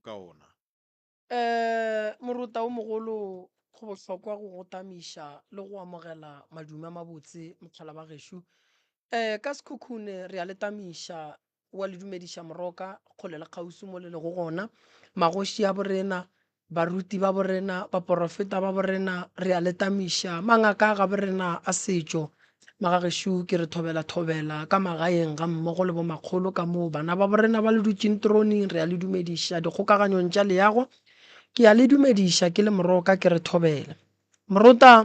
ka ona? Moruta o mogolo go bohlokwa go go tamiša le go amogela madume a mabotse mokgala ba gešo. Ka sekhukhune re a le tamiša wa le dumediša moroka kgole le kgausi mo le lego gona magoši a borena baruti ba borena baporofeta ba borena re a le tamiša mangaka ga borena a setšo magagešo ke re thobela ka magaeng ga mmogo le bo makgolo ka moo bana ba borena ba le dutšeng troning re a le dumediša dikgokaganyong tša leago ke a le dumediša ke le moroka ke re thobela morota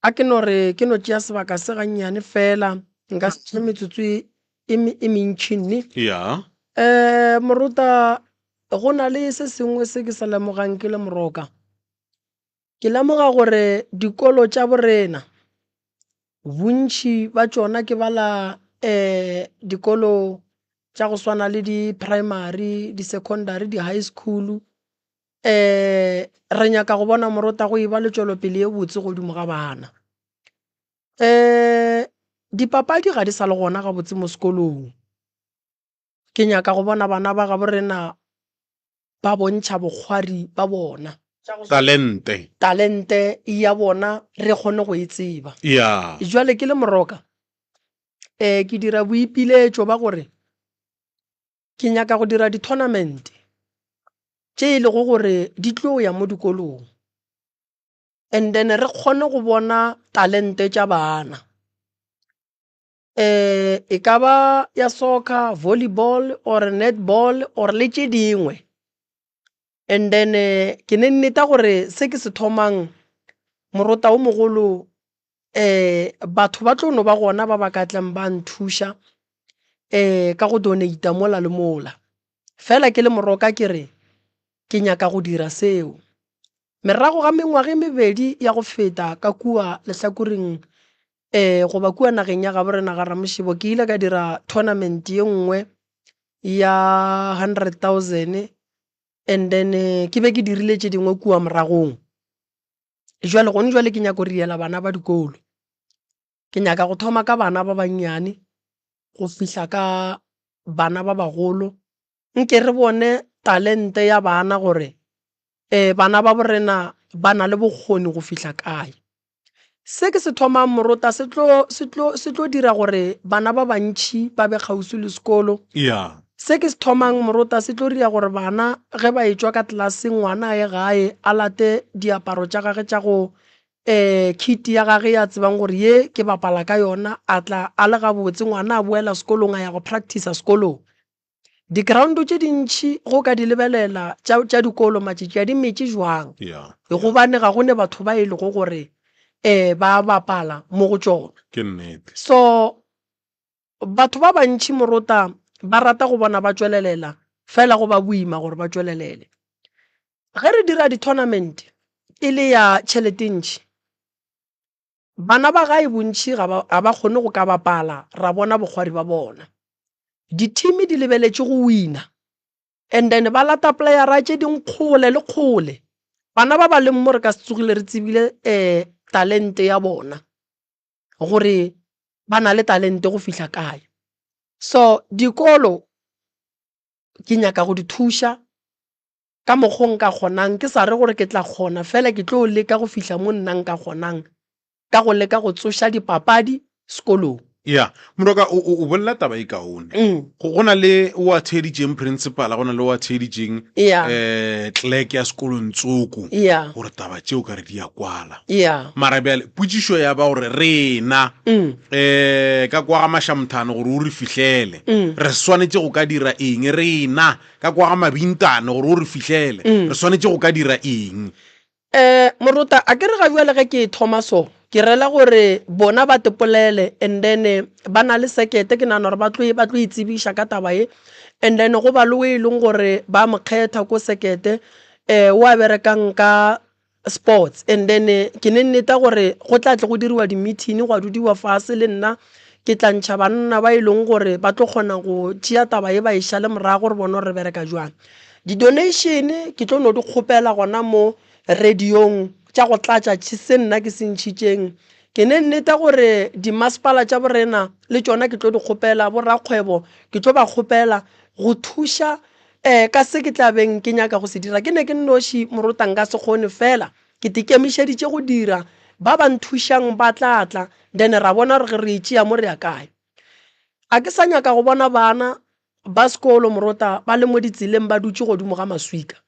a ke no re ke no tšea sebaka se gannyane fela nka se tšhe metsotso e mentšhi nne ya morota go na le se sengwe se ke sa lemogang ke le moroka ke lemoga gore dikolo tša borena bontšhi ba tšona ke bala dikolo tša go swana le di-primary di-secondary di-high school re nyaka go bona morota go eba le tšwelopele e botse godimo ga bana dipapadi ga di sa le gona ga botse mo sekolong ke nyaka go bona bana ba ga borena ba bontšha bokgwari ba bona talente ya bona re kgone go e tseba ya jwale ke le moroka ke dira boipiletšo ba gore ke nyaka go dira di-tournament tše e lego gore di tlo ya mo dikolong and then re kgone go bona talente tša bana e ka ba ya soccer volleyball or netball or le tše dingwe and then ke ne nneta gore se ke se thomang morota o mogolo batho ba tlo no ba gona ba ba ka tleng ba nthuša ka go donata mola le mola fela ke le moroka ke re ke nyaka go dira seo merago ga mengwaga e mebedi ya go feta ka kua lehlakoreng goba kua nageng ya ga borena ga Ramošebo ke ile ka dira tournament ye nngwe ya 100,000 and then ke be ke dirile tše dingwe kua moragong jwale gone jwale ke nyaka go riela bana ba dikolo ke nyaka go thoma ka bana ba bannyane go fihla ka bana ba bagolo nke re bone talente ya bana gore bana ba borena ba na le bokgoni go fihla kae se ke se thomang morota se tlo dira gore bana ba bantšhi ba be kgausi le sekolo se ke se thomang morota se tlo dira gore bana ge ba etswa ka tlelaseng ngwana ye gae a late diaparo tša gage tša go kit ya gage ya tsebang gore ye ke bapala ka yona a tla a le gabotse ngwana a boela sekolong a ya go practice sekolong di-ground tše dintšhi go ka di lebelela tša dikolo matšatši a di metše jwang gobane ga gone batho ba e lego gore ba bapala mo go tšona so batho ba bantšhi morota ba rata go bona ba tšwelelela fela go ba boima gore ba tšwelelele ge re dira di-tournament e le ya tšhelete ntšhi bana ba gae bontšhi ga ba kgone go ka bapala ra bona bokgwari ba bona di-team di lebeletše go wina and then ba lata playera tše dinkgole le kgole bana ba ba leng mo re ka se tsogile re tsebile talente ya bona gore ba na le talente go fihla kae so dikolo ke nyaka go di thuša ka mokgwa nka kgonang ke sa re gore ke tla kgona fela ke tlo leka go fihla mo nna nka kgonang ka go leka go tsoša dipapadi sekolong moroka o bolela taba e kaone go na le o a theditšeng principal go na le o a theditšeng clerk ya sekolong tsoko gore taba tšeo ka re di a kwala mara bjale potšišo ya ba gore rena ka kwa ga mašamthane gore o re fihlele re swanetše go ka dira eng rena ka kwa ga mabintane gore o re fihlele re swanetše go ka dira eng morota a ke re ga bjale ge ke thoma so ke rela gore bona ba tepolele and then ba na le sekete ke nana gore ba tlo itsebiša ka taba ye and then go ba le o e leng gore ba mokgetha ko sekete o a berekang ka sports and then ke ne nneta gore go tlatle go diriwa di-meeting go a dudiwa fase le nna ke tlantšha banna ba e leng gore ba tlo kgona go tšea taba ye ba iša le morago gore bona re bereka jwang di-donation ke tlo no di kgopela gona mo radiong tša go tlatša se nna ke se ntšhitšeng ke ne nneta gore di masepala tša borena le tšona ke tlo di kgopela borakgwebo ke tlo ba kgopela go thuša ka se ke tla beng ke nyaka go se dira ke ne ke nnoši moruta nka se kgone fela ke tikemišeditše go dira ba ba nthušang ba tlatla then ra bona re re itšea mo re ya kae a ke sa nyaka go bona bana ba sekolo moruta ba le mo ditseleng ba dutše godimo ga maswika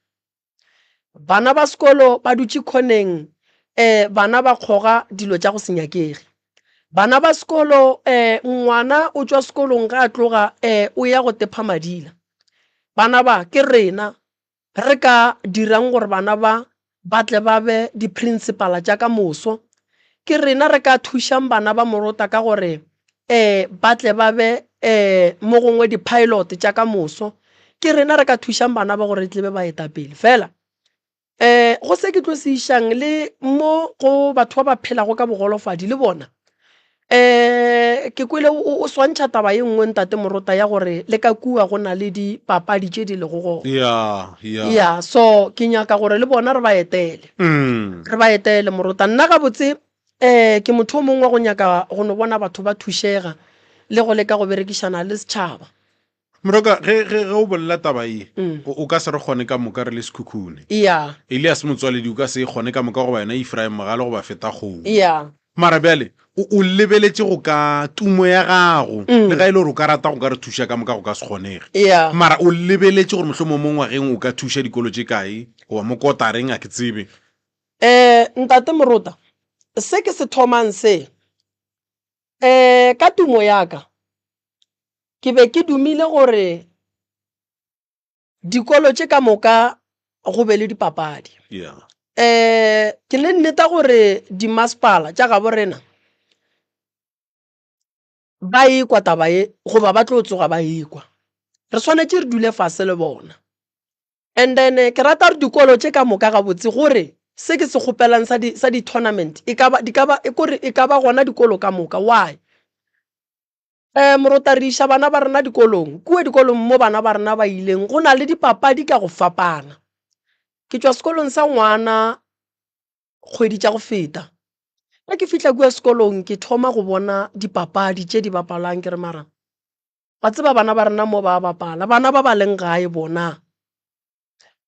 bana ba sekolo ba dutše khoneng bana ba kgoga dilo tša go senyakege bana ba sekolo ngwana o tšwa sekolong ga a tloga o ya go tepa madila bana ba ke rena re ka dirang gore bana ba batle ba be di-principala tša ka moso ke rena re ka thušang bana ba moruta ka gore batle ba be mo gongwe di-pilot tša ka moso ke rena re ka thušang bana ba gore tle be ba etapele fela go se ke tlo se išang le mo go batho ba ba phelago ka bogolofadi le bona ke kwele o swantšha taba ye nngwe ntate moruta ya gore le ka kua go na le dipapadi tše di lego gona ya so ke nyaka gore le bona re ba etele moruta nna ga botse ke motho o mongwe go nyaka go no bona batho ba thušega le go leka go berekišana le setšhaba moroka ge o bolela taba ye o ka se re kgone ka moka re le sekhukhune Elias Motswaledi o ka se kgone ka moka go ba yona Ephraim Mogale go ba feta kgomo mara bjale o lebeletše go ka tumo ya gago le ga ile gore o ka rata go ka re thuša ka moka go ka se kgonege mara o lebeletše gore mohlomong mo ngwageng o ka thuša dikolo tše kae goba mo kotareng a ke tsebe ntate moruta se ke se thomang se ka tumo yaka ke be ke dumile gore dikolo tše ka moka go be le dipapadi ke le nneta gore dimasepala tša ga borena ba ekwa taba ye goba ba tlo tsoga ba ekwa re swanetše re dule fase le bona and then ke rata gore dikolo tše ka moka gabotse gore se ke se kgopelang sa di-tournament e ka ba gona dikolo ka moka why moruta re iša bana ba rena dikolong kue dikolong mo bana ba rena ba ileng go na le dipapadi ka go fapana ke tšwa sekolong sa ngwana kgwedi tša go feta ga ke fihla kua sekolong ke thoma go bona dipapadi tše di bapalang ke re mara ba tseba bana ba rena mo ba bapala bana ba ba leng gae bona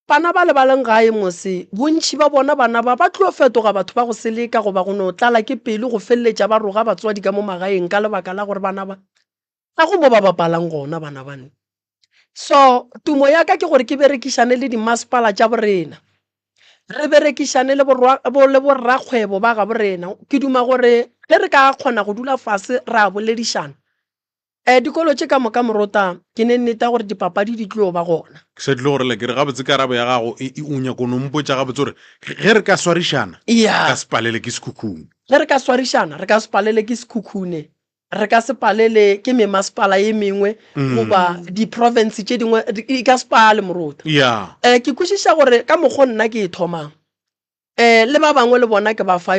bana ba le ba leng gae mose bontši ba bona bana ba tlo fetoga batho ba go seleka goba go no tlala ke pele go feleletša ba roga batswadi ka mo magaeng ka lebaka la gore bana ba ga go mo ba bapalang gona bana bane so tumo yaka ke gore ke berekišane le dimasepala tša borena re berekišane le borrakgwebo ba ga borena ke duma gore ge re ka kgona go dula fase ra boledišana dikolo tše ka moka moruta ke ne nneta gore dipapadi di tlo ba gona se tle gore le ke re gabotse karabo ya gago e unya konompotša gabotse gore ge re ka swarišana ka se palele ke sekhukhune ge re ka swarišana re ka se palele ke sekhukhune re ka se palele ke memasepala ye mengwe goba di-province tše dingwe e ka se pale moruta ke kwešiša gore ka mokgo nna ke e thomang le ba bangwe le bona ke ba fa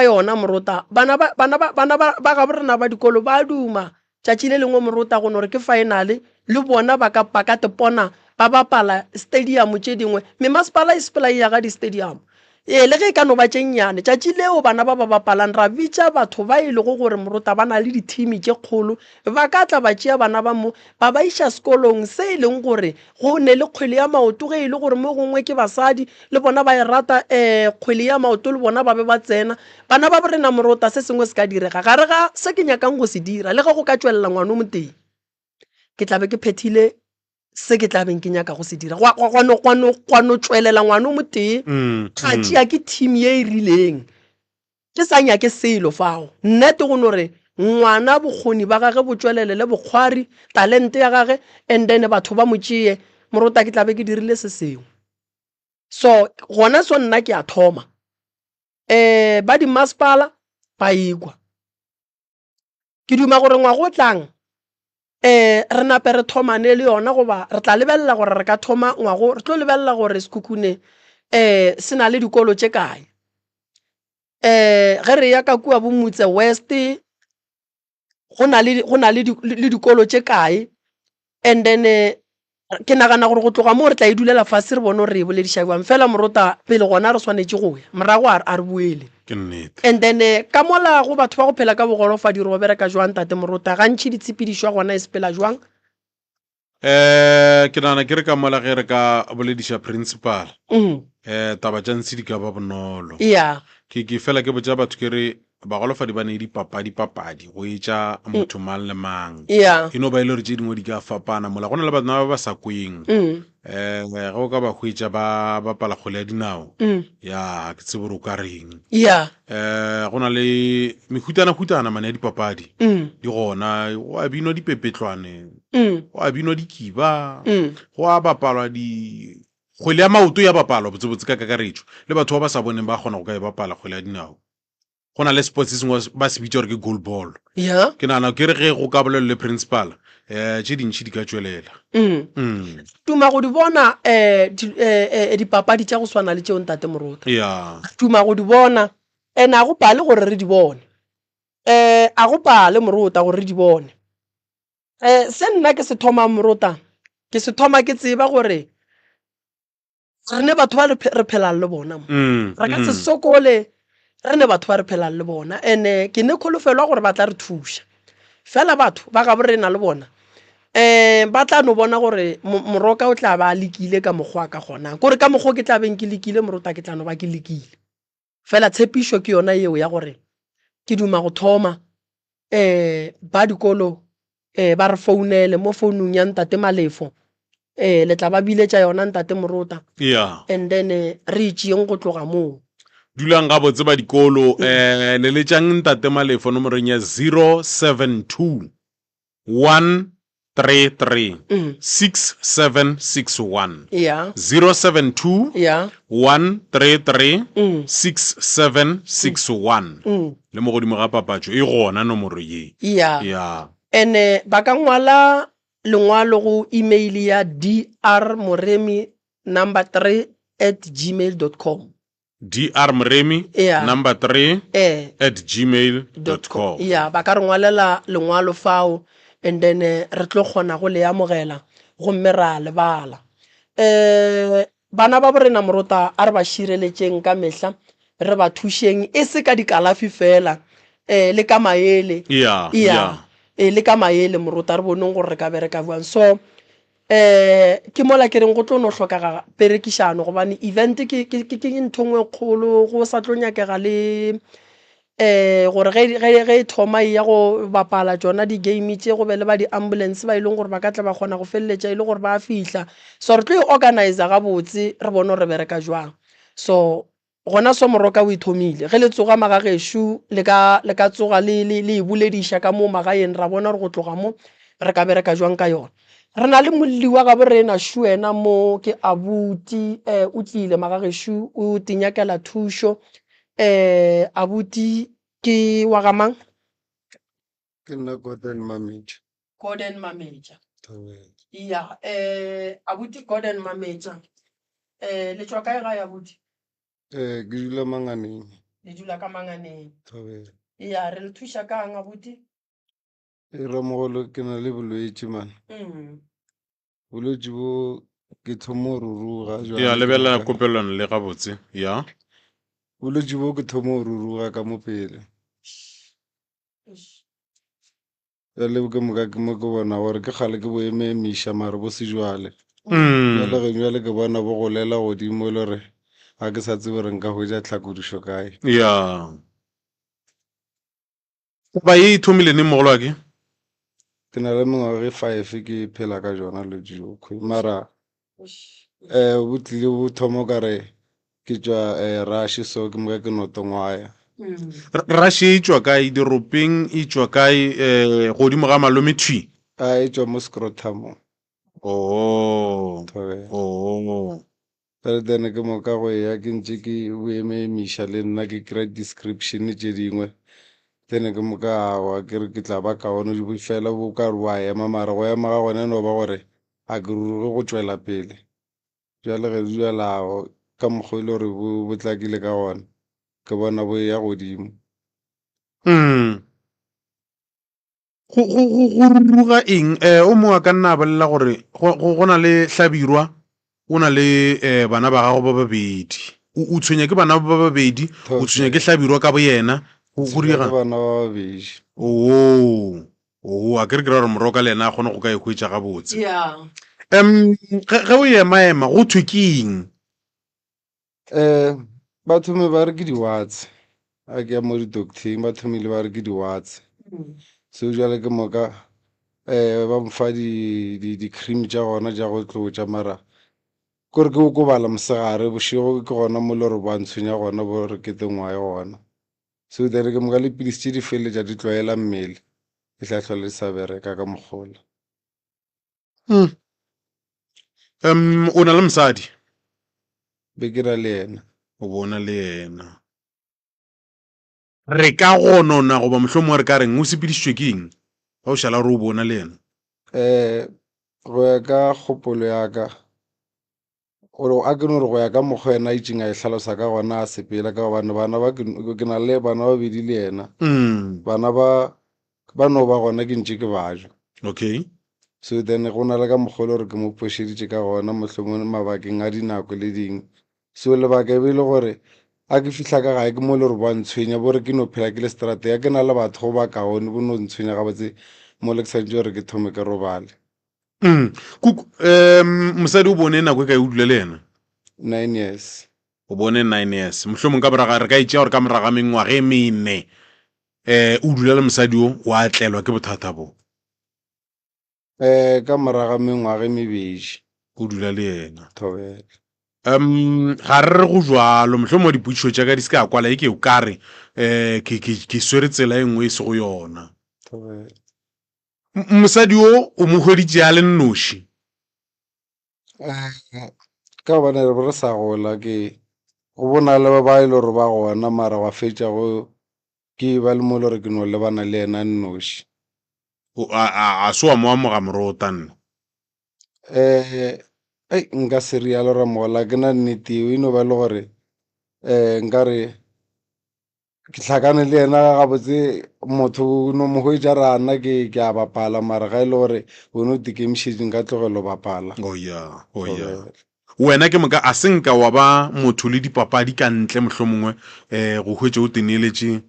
yona moruta bana ba ga borena ba dikolo ba duma tšatši le lengwe moruta go no re ke finale le bona ba ka tepona ba bapala stadium tše dingwe memasepala e sepela ya ga di-stadium le ge e ka no ba tšennyane tšatši leo bana ba bapalang ra bitša batho ba e lego gore moruta ba na le di-team tše kgolo ba ka tla ba tšea bana ba mo ba ba iša sekolong se e leng gore go ne le kgwele ya maoto ge e le gore mo gongwe ke basadi le bona ba e rata kgwele ya maoto le bona ba be ba tsena bana ba borena moruta se sengwe se ka direga gare ga se ke nyakang go se dira le ge go ka tšwelela ngwana o moteng ke tla be ke phethile se ke tla beng ke nyaka go se dira kwano tšwelela ngwana o motee ga tšea ke team ye e rileng ke sa nyake selo fago nnete go no re ngwana bokgoni ba gage bo tšwelele le bokgwari talente ya gage and then batho ba mo tšee moruta ke tla be ke dirile se sengwe so gona so nna ke a thoma ba dimasepala ba ikwa ke duma gore ngwago tlang re nape re thomane le yona goba re tla lebelela gore re ka thoma ngwago re tlo lebelela gore sekhukhune se na le dikolo tše kae ge re ya ka kua bomotse west go na le dikolo tše kae and then ke nagana gore go tloga mo re tla e dulela fase re bone re e boledišabjang fela moruta pele gona re swanetše go ya morago a re boele and then ka mola go batho ba go phela ka bogolofadi re go bereka jwang tate Moruta gantši ditshepedišwa gona e sepela jwang ke nana ke re ka mola ge re ka bolediša principal taba tša ntse di ka ba bonolo ke fela ke botša batho ke re bagolofadi ba ne dipapadi go etša motho mang le mang e no ba ile re tše dingwe di ka fapana mola go na le batho ba sa kweng ge o ka ba hwetša ba bapala kgole ya dinao ya ke tsebe re o ka reng go na le mehutana mane ya dipapadi di gona go a binwa dipepetlwane go a binwa dikiba go a bapalwa kgwele ya maoto ya bapalwa botsebotse ka kakaretšo le batho ba ba sa boneng ba kgona go ka e bapala kgwele ya dinao go na le sports sengwe ba se bitša gore ke goal ball ke nana ke re ge go ka bolelo le principal tše dintšhi di ka tswelela tuma go di bona dipapadi tša go swana le tšeo ntate Moruta tuma go di bona and a go pale gore re di bone a go pale Moruta gore re di bone se nna ke se thoma Moruta ke se thoma ke tseba gore re ne batho ba re phelang le bona re ka se sokole re ne batho ba re phelang le bona and ke ne kgolofelwa gore ba tla re thuša fela batho ba ga bo rena le bona ba tla no bona gore Moroka o tla ba lekile ka mokgwa ka gona gore ka mokgwa ke tla beng ke lekile Moruta ke tla no ba ke lekile fela tshepišo ke yona yeo ya gore ke duma go thoma ba dikolo ba re founele mo founung ya ntate Malefo le tla ba biletša yona ntate Moruta and then re itšeng go tloga moo dulang ga botse ba dikolo le letšang ntate Malefo nomorong ya 072 133 6761 072 133 6761 le mo godimo ga papatšo e gona nomoro ye and ba ka ngwala lengwalo go email ya drmoremi3@gmail.com drmoremi number 3@gmail.com ba ka re ngwalela lengwalo fao and then re tlo kgona go le amogela gomme ra lebala bana ba borena Moruta a re ba šireletšeng ka mehla re ba thušeng e se ka dikalafi fela le ka maele le ka maele Moruta re boneng gore re ka bereka jwang so ke mola ke reng go tlo no hlokaga perekišano gobane event ke ntho nngwe kgolo go sa tlo nyakega le gore ge thoma ya go bapala tsona di-game tše go be le ba di-ambulance ba e leng gore ba ka tla ba kgona go feleletša e le gore ba fihla so re tlo e organisa gabotse re bone re bereka jwang so gona so Moroka o ithomile ge le tsoga magagešo le ka tsoga le e bolediša ka mo magaeng ra bona gore go tloga mo re ka bereka jwang ka yona re na le molli wa ga borena Shuena mo ke abuti o tlile magagešo o tinyakela thušo abuti ke wa ga mang ke nna Gordon Mameja abuti Gordon Mameja le tswa kae ga ya abuti ke dula Manganeng le dula ka Manganeng re le thuša kang abuti ramogolo ke na le bolwetši man bolwetši bo ke thomo ruruga lebelela kopelano le gabotse bolwetši bo ke thomo ruruga ka mo pele le ke moka ke mo ke bona gore ke gale ke bo emiša mare bo sejwale jale ke bona bo golela godimo e le gore ga ke sa tsebe re nka hwetša tlhakodišo kae ba e ithomile ne mogolo ake ke na le mengwaga 5 ke phela ka jona lejokgwe mara bo tlile bo thomo kare ke tšwa Russia so ke moka ke notongwaya Russia e tšwa kae diropeng e tšwa kae godimo ga malome thwi e tšwa mo scrotum fela then ke moka go ya ke ntše ke boememiša le nna ke kry description tše dingwe then ke moka wa ke re ke tla ba kaone di fela bo ka re wa ema mara go ema ga gone no ba gore a ke ruruge go tšwela pele jale ge duelago ka mokgwa ile gore bo tlakile ka gona ke bona bo ya godimo go ruruga eng o mongwe ka nna bolela gore go na le Hlabirwa o na le bana ba gago ba babedi o tshwenya ke bana ba babedi o tshwenya ke Hlabirwa ka bo yena go ga bana ba babedi a ke re ra re Moroka le ena a kgone go ka ekhwetša gabotse ge o ema go thwe ke eng batho ba re ke di-words a ke ya mo di-docteng ba thomile ba re ke di-words so jale ke moka ba mfa di-cream tša gona tša go tlotša mara kore ke o kobala mosegare bošego ke gona mo le gore ba ntshwenya gona bo re ke tengwae gona so then ke moka le pilisi tše di feleletša di tlwaela mmele e tla le sa bereka ka mokgola o na le mosadi be ke ra le yena o bona le yena re ka gonona goba mohlomongwe re ka reng o sepedišitšwe ke eng ba o šala re o bona le yena go ya ka kgopolo ya ka a ke no re go ya ka mokgwa ena itšeng a e hlalosa ka gona a sepela ka gobane ke na le bana babedi le yena bana ba no ba gona ke ntše ke bajo okay so then go na le ka mokgwa le gore ke mo phošeditše ka gona mohlomong mabakeng a dinako le ding so lebaka e be le gore a ke fihla ka gae ke mo le gore ba ntshwenya bore ke no phela ke le strata ya ke na le batho go ba kaone bo no ntshwenya gabotse mo le ke santse gore ke thome ke robale mosadi o bone nako e ka e o dula le yena 9 years o bone 9 years mohlomong ka moraga re ka itšea gore ka moraga mengwaga e mene o dula le mosadi o wa tlelwa ke bothata bo ka moraga mengwaga e mebedi o dula le yena thobela ga re re go jwalo mohlomong dipotšišo tša ka di se ka kwala e ke o kare ke swere tsela e nngwe e se go yona mosadi o mo hweditše a le nnoši ka gobane re sa gola go bona le ba e le gore ba gona mara wa fetša go ke ba le mo le gore ke no lebana le ena nnoši a se wa mo amoga morota nna nka se rialo ra mola ke na nnete eo e no ba le gore nka re ke tlhakane le ena gabotse motho no mo hwetša rana ke a bapala mara ga e le gore o no tikemišetšeng ka tlogelo bapala wena ke moka a senka wa ba motho le dipapadi ka ntle mohlomongwe go hwetše o teneletše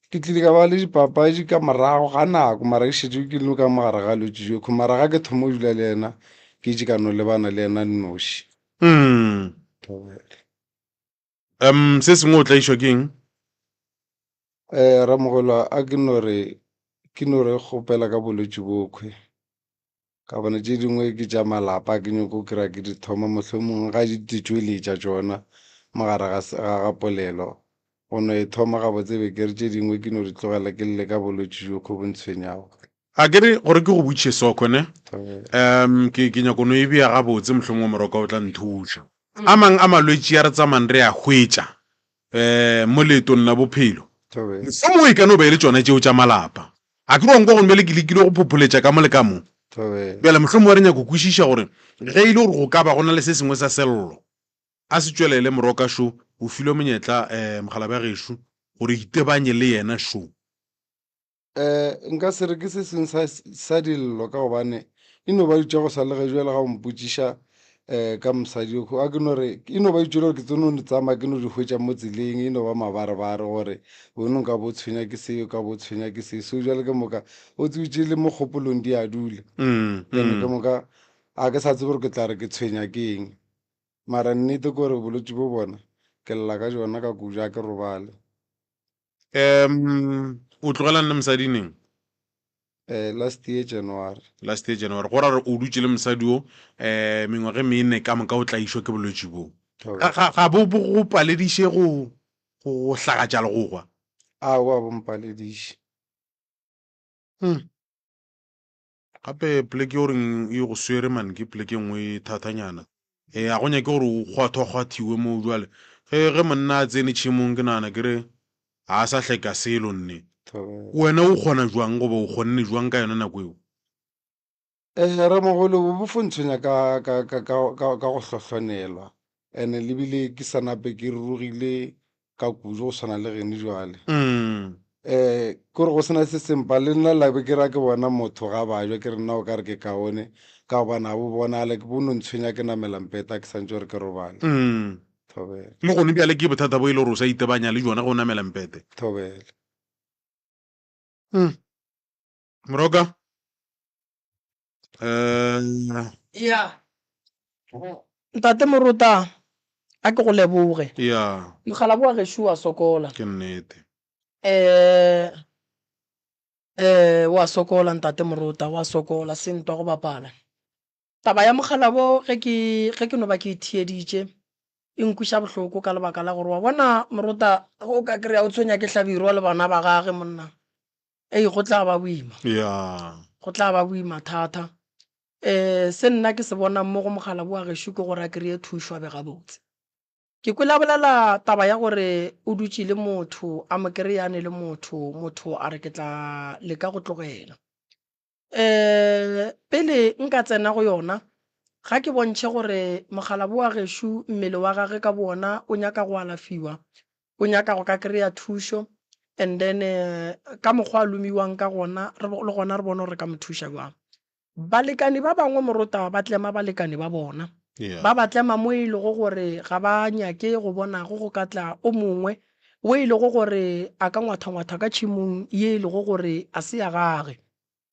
ke tlile ka ba le dipapadi ka morago ga nako mara ke šetše ke le ka mogare ga lotse joko mara ga ke thomo o dula le yena ke itše ka no lebana le yena nnoši se sengwe o tla išwa ke eng ramogolo a ke no re kgopela ka bolwetse bokhwe ka bona tše dingwe ke tša malapa ke nyako kry-a ke di thoma mohlomong ga di tsweletša tšona mogare ga polelo go no e thoma gabotse be ke re tše dingwe ke no di tlogela ke le ka bolwetse joko bo ntshwenyago a ke re gore ke go botše soko ne ke nyako no e bea gabotse mohlomong Moroka o tla nthuša a mang a malwetse ya re tsamang re a hwetša mo leetong la bophelo mohlomong e ka no be le tšona tšeo tša malapa a ke re onko gonne le ke lekile go phopholetša ka mo le ka mo bjale mohlomong wa re nyako kwešiša gore ge e le gore go ka ba go na le se sengwe sa sello a se tšwelele Moroka show o filwe monyetla mogala ba gešo gore itebanye le yena show nka se re ke se seng sa dillo ka gobane e no ba ditša go sa le ge jale ga o mpotšiša ka mosadi a ke no re e no ba itšwele gore ke tsone o ne tsamaya ke no di hwetša mo tseleng e no ba mabarebare gore bone ka bo tshwenya ke seo ka bo tshwenya ke seo so jale ke moka o tswitše le mo kgopolong di a dula ene ke moka a ke sa tse gore ke tla re ke tshwenya ke eng mara nnete ke gore bolwetse bo bona ke lla ka jona ka kuja ke robale o tlogela nne mosadi neng last year January go ra re o dutse le mosadi o mengwaga mene ka moka o tla išwa ke bolwetse bo ga bo go palediše go hlagatša legogwa a wa bompalediše gape pleke o reng e go swere man ke pleke nngwe thatanyana a go nyake gore o kgwathwakgwathiwe mo jwale ge monna a tsene tšhimong ke nana ke re ga a sa hleka selo nne wena o kgona jwang goba o kgonne jwang ka yona nako eo ramogolo bo bofontshwenya ka go hlohlonelwa ande lebile ke sa nape ke rurugile ka kudu go tshwana le gene jwale kore go sena se sempa le nna labe ke ra ke bona motho ga bajwa ke re nna o ka re ke kaone ka gobana bo bonale ke bono ntshwenya ke namelampeta ke santse gore ke robale. Thobela. mo gone bjale ke bothata bo e le gore o sa itebanya le jona go namela mpete. Thobela. Moroka ya ntate Moruta a ke go leboge ya mogala bo wa gešo wa sokola ke nnete wa sokola ntate Moruta wa sokola sentwa go bapala taba ya mogala bo ge ke no ba ke ithieditše e nkuša bohloko ka lebaka la gore wa bona Moruta go ka kry-a o tshwenya ke hlabirwa le bana ba gage monna go tla ba boima go tla ba boima thata se nna ke se bonang mo go mogala bo wa gešo ke gore a kry-e thušo a be gabotse ke kwela bolela taba ya gore o dutse le motho a mo kry-ane le motho a re ke tla leka go tlogela pele nka tsena go yona ga ke bontšhe gore mogala bo wa gešo mmele wa gage ka bona o nyaka go alafiwa o nyaka go ka kry-a thušo and then ka mokgwa a lomiwang ka gona le gona re bona gore ka mo thuša jwang balekane ba bangwe Moruta ba tlema balekane ba bona ba batlema mo e lego gore ga ba nyake go bona go ka tla o mongwe o e lego gore a ka ngwatha ka tšhimong ye e lego gore a se ya gage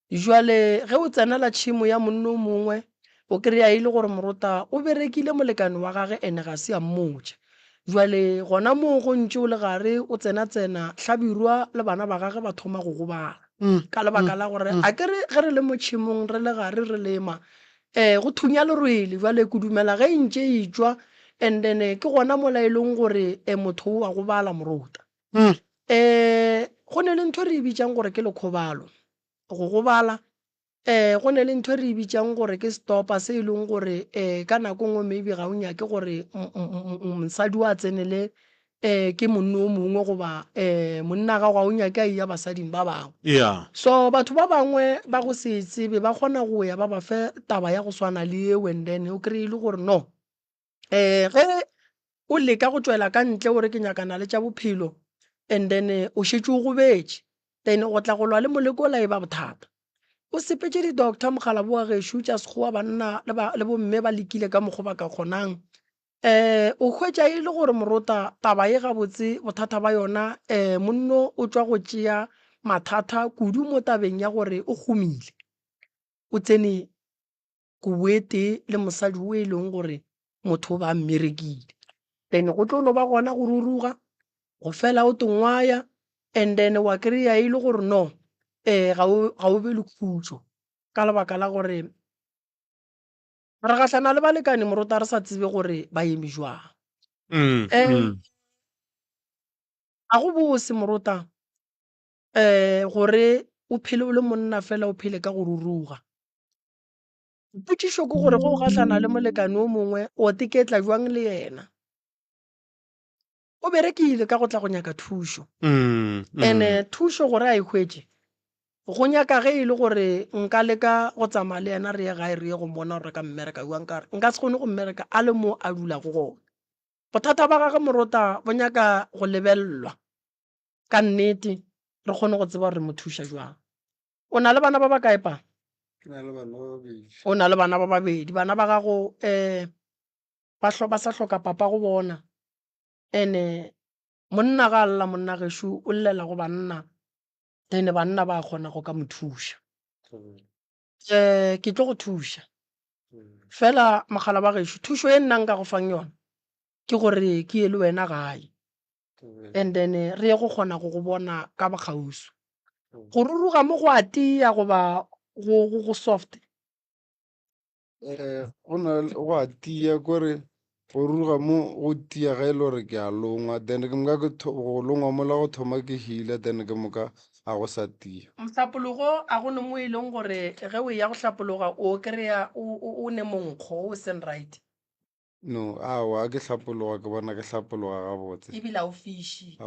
jwale ge o tsenela tšhimo ya monna o mongwe o kry-a e le gore Moruta o berekile molekane wa gage ene ga se ya mmotša jwale gona mo go ntše o le gare o tsena hlabirwa le bana ba gage ba thoma go gobala ka lebaka la gore a kere ge re le mo tšhimong re le gare re lema go thunya lerwele jwale ke dumela ge ntše e tšwa and then ke gona mola e leng gore motho o a gobala Moruta go ne le ntho re e bitsang gore ke lekgobalo go gobala go ne le ntho re e bitsang gore ke stopa se e leng gore ka nako nngwe maybe ga o nyake gore mosadi wa tsenele ke monna o mongwe goba monna ga o nyake a iya basading ba bangwe so batho ba bangwe ba go se tsebe ba kgona go ya ba ba fe taba ya go swana le eo and then o kry-e le gore no ge o leka go tswela ka ntle gore ke nyakana le tša bophelo and then o šetse o gobetše then go tla go lwa le moleko la e ba bothata o sepetse di-doctor mogala bo wa gešo tša sekgowa banna le bomme ba lekile ka mokgwa ba ka kgonang o hwetša e le gore Moruta taba ye gabotse bothata ba yona monno o tswa go tšea mathata kudu mo tabeng ya gore o humile o tsene kuwete le mosadi o e leng gore motho o ba mmerekile then go tlo no ba gona go ruruga go fela o tengwaya and then wa kry-a e le gore no ga o be le khutso ka lebaka la gore re gahlana le balekane Moruta re sa tsebe gore ba eme jwang ga go bose Moruta gore o phele o le monna fela o phele ka go ruruga potšišo ke gore go gahlana le molekane o mongwe o teketla jwang le yena o berekile ka go tla go nyaka thušo and thušo gore a e hwetše go nyaka ge e le gore nka leka go tsamaya le yena re ye gae re ye go bona gore ka mmereka jwang kare nka se kgone go mmereka a le mo a dulago gona bothata ba gage Moruta bo nyaka go lebellwa ka nnete re kgone go tseba gore mo thuša jwang o na le bana ba ba kae pa o na le bana ba babedi bana ba gago ba sa hloka papa go bona ene monna ga alla monna gešo o llela go banna then banna ba kgona go ka mo thuša ke tlo go thuša fela mogala ba gešo thušo e nna nka go fang yona ke gore ke ye le wena gae and then re ye go kgona go go bona ka bokgauso go ruruga mo go atia goba go soft go atia kore go ruruga mo go tia ga e le gore ke a longwa then ke moka go longwa mola go thoma ke hila then ke moka a go sa tia mohlapologo a gone mo e leng gore ge o ya go hlapologa o kry-a o ne monkgo o sen right no awa ke hlapologa ke bona ke hlapologa gabotse ebile a o fiši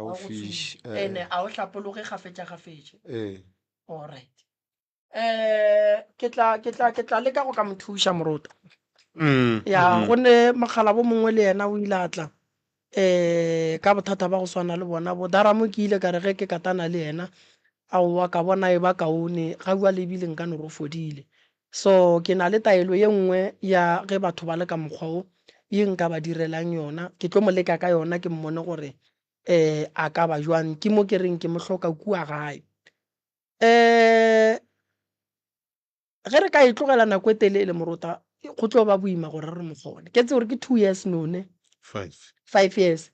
ene a o hlapologe gafetša alright ke tla leka go ka mo thuša Moruta ya gone mogala bo mongwe le yena o ile a tla ka bothata ba go swana le bona bo Daramo ke ile ka re ge ke katana le ena aowa ka bona e ba kaone ga bua le ebile nka no fodile so ke na le taelo ye nngwe ya ge batho ba le ka mokgwa o ye nka ba direlang yona ke tlo mo leka ka yona ke mmone gore a ka ba jwang ke mo ke reng ke mo hloka kua gae ge re ka e tlogela nako e telele Moruta go tlo ba boima gore re mo kgone ke tse gore ke 2 years none 5 years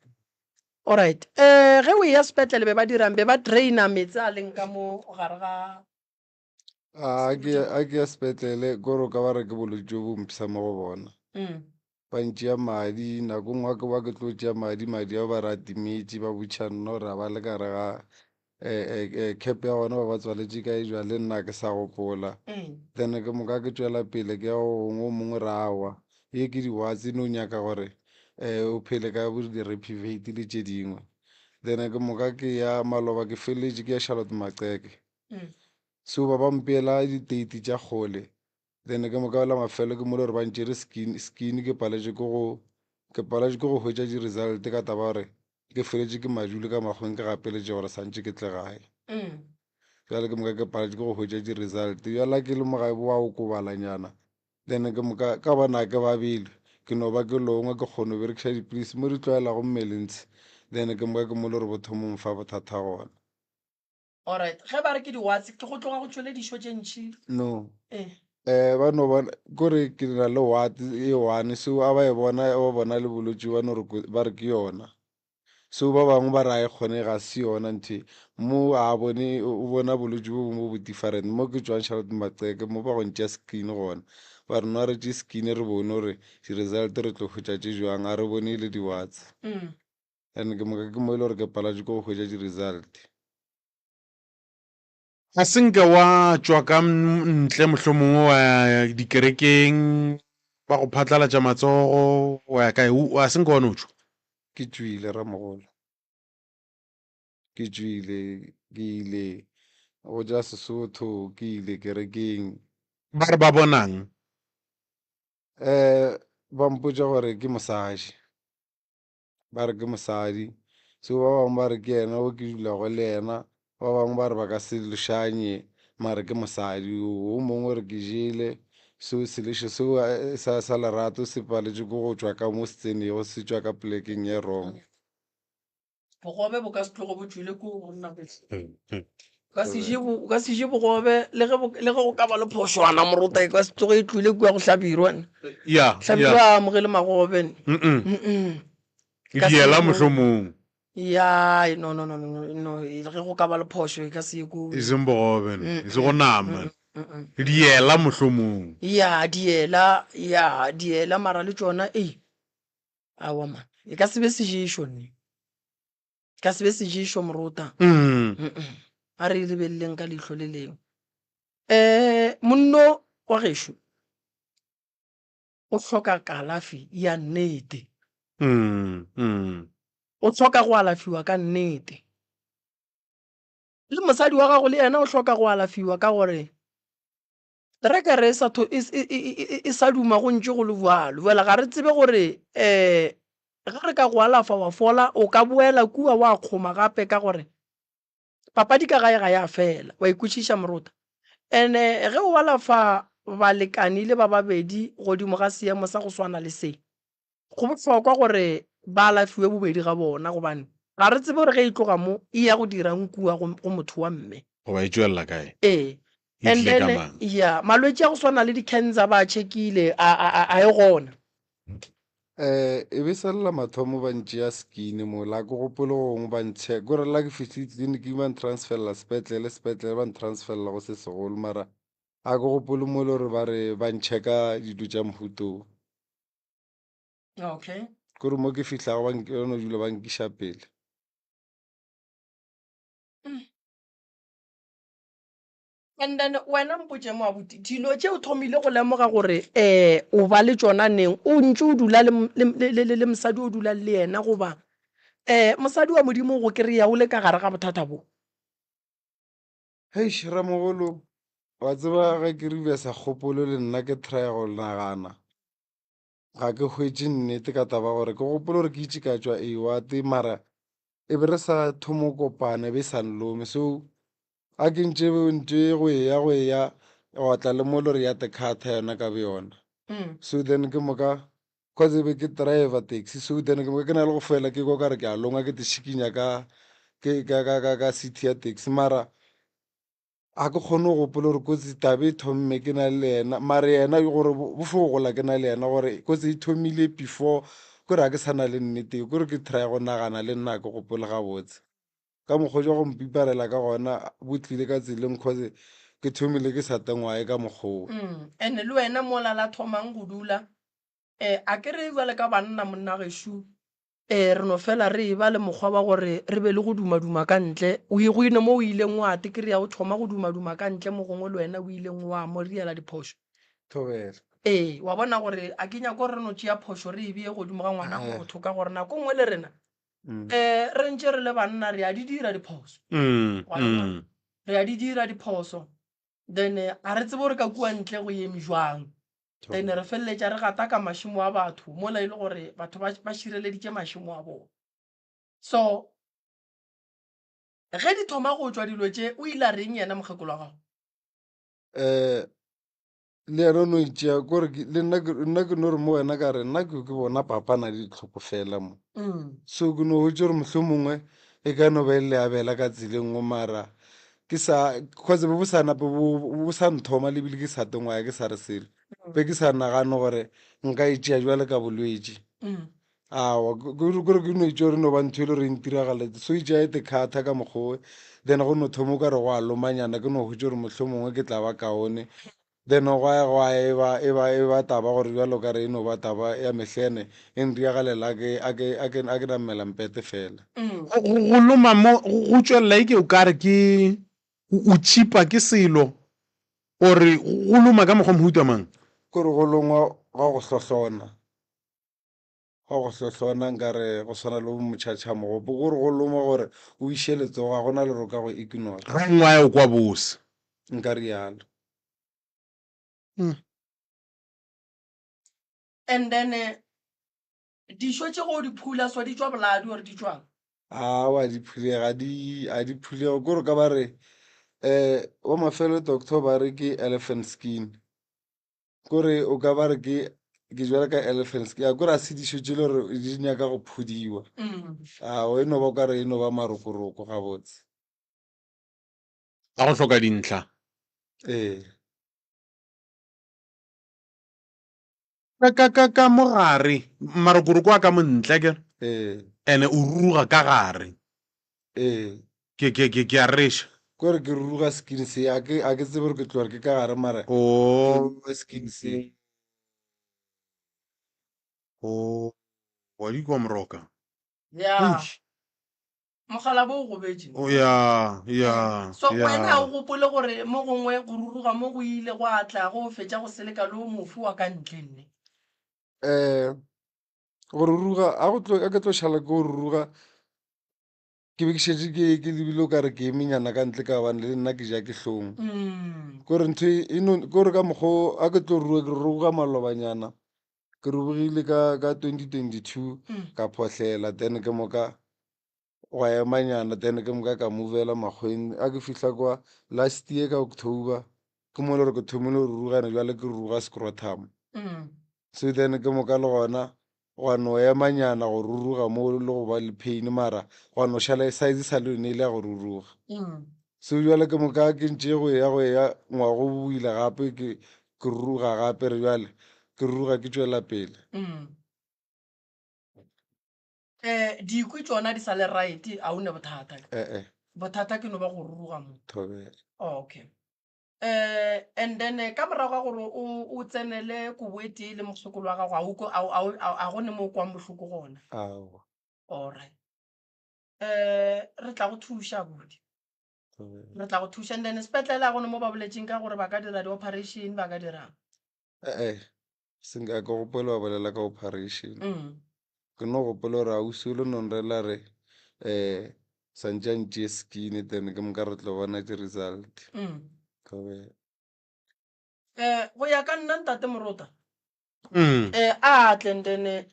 alright ge o ya sepetlele be ba dirang be ba traina metse a leng ka mo gare ga a ke ya sepetlele kore ka ba re ke bolwetse jo bo mpisa mo go bona ba ntšea madi nako ngwe ke ba ke tlo tšea madi a ba re atimetše ba butšha nna gore a ba le kare ga cap ya gona ba ba tswaletše ka e jwa le nna ke sa gopola then ke moka ke tšwela pele ke ya gongwe o mongwe re awa ye ke diwatse ne o nyaka gore o phele ka bo di-repivate le tše dingwe then ke moka ke ya maloba ke feleletše ke ya Charlotte Maxeke so ba mpeela diteiti tša kgole then ke moka la mafelo ke mo le gore ba ntšere skin ke paletše ke go hwetša di-result ka taba gore ke feletše ke madule ka makgweng ke gapeletše gore santše ke tle gae jale ke moka ke paletše ke go hwetša di-result bjala ke le mogae wa o kobalanyana then ke moka ka bona ke babele ke no ba ke longwe ke kgone o berekiša dipilisi mo di tlwaelago mmelentse then ke moka ke mo le gore bothomong fa bothata gona alright ge ba re ke diwatse ke go tloga go tšwele dišo tše ntšhi no ba no bona kore ke na le wat e one so a ba e bona ba bona le bolwetse ba re ke yona so ba bangwe ba re a e kgone ga se yona nthe mo a bone o bona bolwetse bo bongwe bo different mo ke tswang Charlotte Maxeke mo ba go ntšea skin gona ba re no re tše skin re bone gore di-result re tlo hwetša tše jwang a re bone e le diwatse and ke moka ke mo e le gore ke palatše ke go hwetša di-result a senke wa tšwa ka ntle mohlomongwe wa dikerekeng ba go phatlalatša matsogo wa ya kae a senke wane o tšwa ke tšwile ramogolo ke tšwile ke ile go ja Sesotho ke ile kerekeng ba re ba bonang ba mpotša gore ke mosadi ba re ke mosadi so ba bangwe ba re ke yena o ke dulago le yena ba bangwe ba re ba ka se lošanye mare ke mosadi o mongwe re ke jele so selešo seo sa lerato se paletše ko go tšwa ka mo se tsenego se tšwa ka plekeng ye wrong bogobe bo ka se tlogo bo tswile ko go nna ka se je bogobe le ge go ka ba le phošwana Moruta e ka se tlogo e tlwile kua go hlabirwane hlabirwa a amogele magobe ke diela mohlomong ya no ge go ka ba le phošo e ka se ye ko e seng bogobe e se go nama diela mohlomong ya diela mara le tšona awa man e ka se be seješo ne ka se be seješo Moruta a re lebeleleng ka leihlo le lengwe monno wa gešo o hloka kalafi ya nnete o hloka go alafiwa ka nnete le mosadi wa gago le yena o hloka go alafiwa ka gore terekere e sa duma go ntše go le boalo wela ga re tsebe gore ga re ka go alafa wa fola o ka boela kua wa kgoma gape ka gore papadi ka gae ga ya fela wa ikwešiša Moruta and-e ge o alafa balekani le ba babedi godimo ga seemo sa go swana le se go bohlokwa gore ba alafiwe bobedi ga bona gobane ga re tsebe gore ge e tloga mo e ya go dirang kua go motho wa mme go ba e tšwelela kae and then ya malwetse a go swana le di-cancer ba checkile a e gona e be salela mathomo ba ntšea skin mola ke gopole gongwe ba ntšhe kore la ke fitlhe tleliniking ba ntransferela sepetlele ba ntransferela go se segolo mara a ke gopole mo e le gore ba re ba ntšheka dilo tša mohutong okay kore mo ke fitlhago no dula ba nkiša pele and then wena mpotse mo abuti dilo tše o thomile go lemoga gore o ba le tšona neng o ntse o dula le mosadi o dula le yena goba mosadi wa modimo go kry-a o le ka gare ga bothata bo hei ramogolo wa tseba ge ke rile sa kgopolo le nna ke try go nagana ga ke hwetše nnete ka taba gore ke gopola gore ke itse ka tswa ewate mara e be re sa thomo kopane be sa nlome so a ke ntše go ya wa tla le mo le re ya tekhatha yona ka be yona so then ke moka cause be ke driver taxi so then ke moka ke na le go fela ke kwa kare ke a longa ke te šikinya ka city ya taxi mara a ke kgone go gopola gore kotsi tabe e thomme ke na le yena mara yena gore bofo gola ke na le yena gore kotsi e thomile before kore a ke sa na le nnete kore ke try go nagana le nna ke gopole gabotse ka mokgwa jwa go mpiparela ka gona bo tlile ka tseleng cause ke thomile ke sa tengwae ka mokgwa and le wena mo lala thomang go dula a ke re jwale ka banna monna gešo re no fela re ba le mokgwa wa gore re be le go dumaduma ka ntle go ine mo o ileng wa te kry-a o thoma go dumaduma ka ntle mo gongwe le wena o ileng wa mo riela diphoso thobela wa bona gore a ke nyako re no tšea phoso re ebie godimo ga ngwana go go thoka gore nako nngwe le rena re ntse re le banna re a di dira diphoso re a di dira diphoso then a re tsebe gore ka kua ntle go eme jwang then re feleletša re gata ka mašimo a batho mola e le gore batho ba šireleditše mašimo a bona so ge di thoma go tswa dilo tše o ile a reng yena mokgekolo wa gago le yena o no itšea kore le nna ke no re mo wena ka re nna ke bona papana di tlhoko fela mo so ke no hwetse gore mohlho mongwe e ka no be le abela ka tseleng go mara ke sa cause bo sa nape bo sa nthoma lebile ke sa tengwaya ke sa re selo be ke sa nagane gore nka itšea jwale ka bolwetse awa kore ke no itse gore no ba ntho e le re ntiragaletse so itšea e tekhatha ka mokgowe then go no thomo ka re go a lomanyana ke no hwetse gore mohlho mongwe ke tla ba kaone then gwa e ba taba gore bjalo ka re eno ba taba ya mehlene e nriagalela a ke namela mpete fela go loma mo go tšwelela e ke o kare ke o chipa ke selo gore go loma ka mokgwa mohuta mang kore go longwa ga go hlohloana nkare go swana le bo motšhatšha mogopo kore go loma gore o iše letsogo ga gona le ro ka go ignora ga nngwe ya o kwa bose nka rialo and then dišo tše go di phula so di tšwa boladi gore di tšwang awa di phulega a di phulego kore ka ba re wa mafelo doctor ba re ke elephant skin kore o ka ba re ke jwale ka elephant skin a kore a se dišo tše le gore di nyaka go phudiwa o e no ba ka re e no ba marokoroko gabotse a go hloka dintlha ka mogare marokoroko a ka montle ke ene o ruruga ka gare ke a reša kore ke ruruga skin se a ke tsebe gore ke tlo gore ke ka gare mara skin se wa di kwa moroka mogala bo o gobetse so wena o gopole gore mo gongwe go ruruga mo go ile go atla go fetša go seleka le o mofu wa ka ntle nne go ruruga a ke tlo šala ke go ruruga ke be ke šetse ke lebile o kare ke emenyana ka ntle ka bane le nna ke ja ke hlong kore ntho kore ka mokgwa a ke tlo ruruga ke ruruga malobanyana ke rurugile ka 2022 ka photlela then ke moka wa emanyana then ke moka ka movela makgweng a ke fihla kwa last year ka October ke mo le gore ke thomile go rurugana jwale ke ruruga scrotum so then ke moka le gona gwa no emanyana go ruruga mo le go ba le pain mara gwa no šala size sa le yone ile ya go ruruga so jwale ke moka ke ntše go ya ngwago buile gape ke ruruga gape re jwale ke ruruga ke tšwela pele dikwi tsona di sa le right a o ne bothata ke no ba go ruruga mo okay and then ka morago ga gore o tsenele koboete le mokgekolo wa gago a gone mo o kwang bohloko gona alright re tla go thuša bodi re tla go thuša and then sepetlele a gone mo ba boletseng ka gore ba ka dira di-operation ba ka dirang senka ke gopole wa bolela ka operation ke no gopole gore ausi o le nonrela re santšantšee skin then ke moka re tlo bona tše result go ya ka nna ntate Morota a tle and then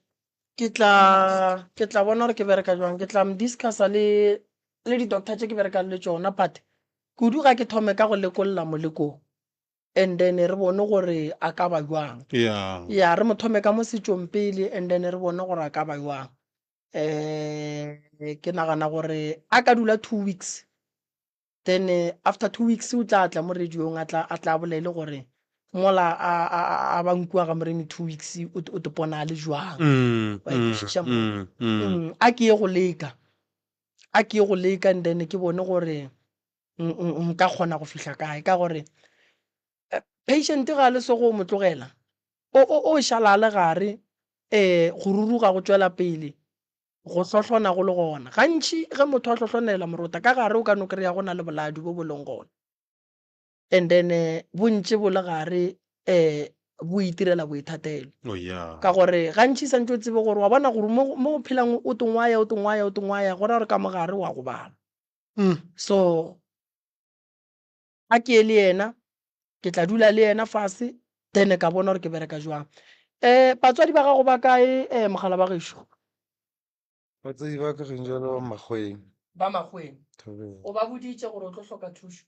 ke tla bona gore ke bereka jwang ke tla discussa le di-doctor tse ke berekang le tsona but kudu ga ke thome ka go lekolola molekong and then re bone gore a ka ba jwang ya re mo thome ka mo setsong pele and then re bone gore a ka ba jwang ke nagana gore a ka dula 2 weeks then after 2 weeks o tla tla mo radiong a tla bolele gore mola a ba nkua ga moremi 2 weeks o te pona le jwang wa ikwishisha a ke ye go leka and then ke bone gore nka kgona go fihla kae ka gore patient ga le se go mo tlogela o šala le gare go ruruga go tswela pele go hlohlona go le gona gantši ge motho a hlohlonela morota ka gare o ka no kry-a go na le boladu bo bo leng gona and then bontši bo le gare bo itirela boithatelo ka gore gantši santse o tsebe gore wa bona gore mo phelang o tengwaya go ra gore ka mogare wa go bala so a ke le yena ke tla dula le yena fase then ka bona gore ke bereka jwang batswadi ba gago ba kae mogala ba gešo batsadi ba ka geng jalo ba magweng o ba boditse gore o tlo hloka thušo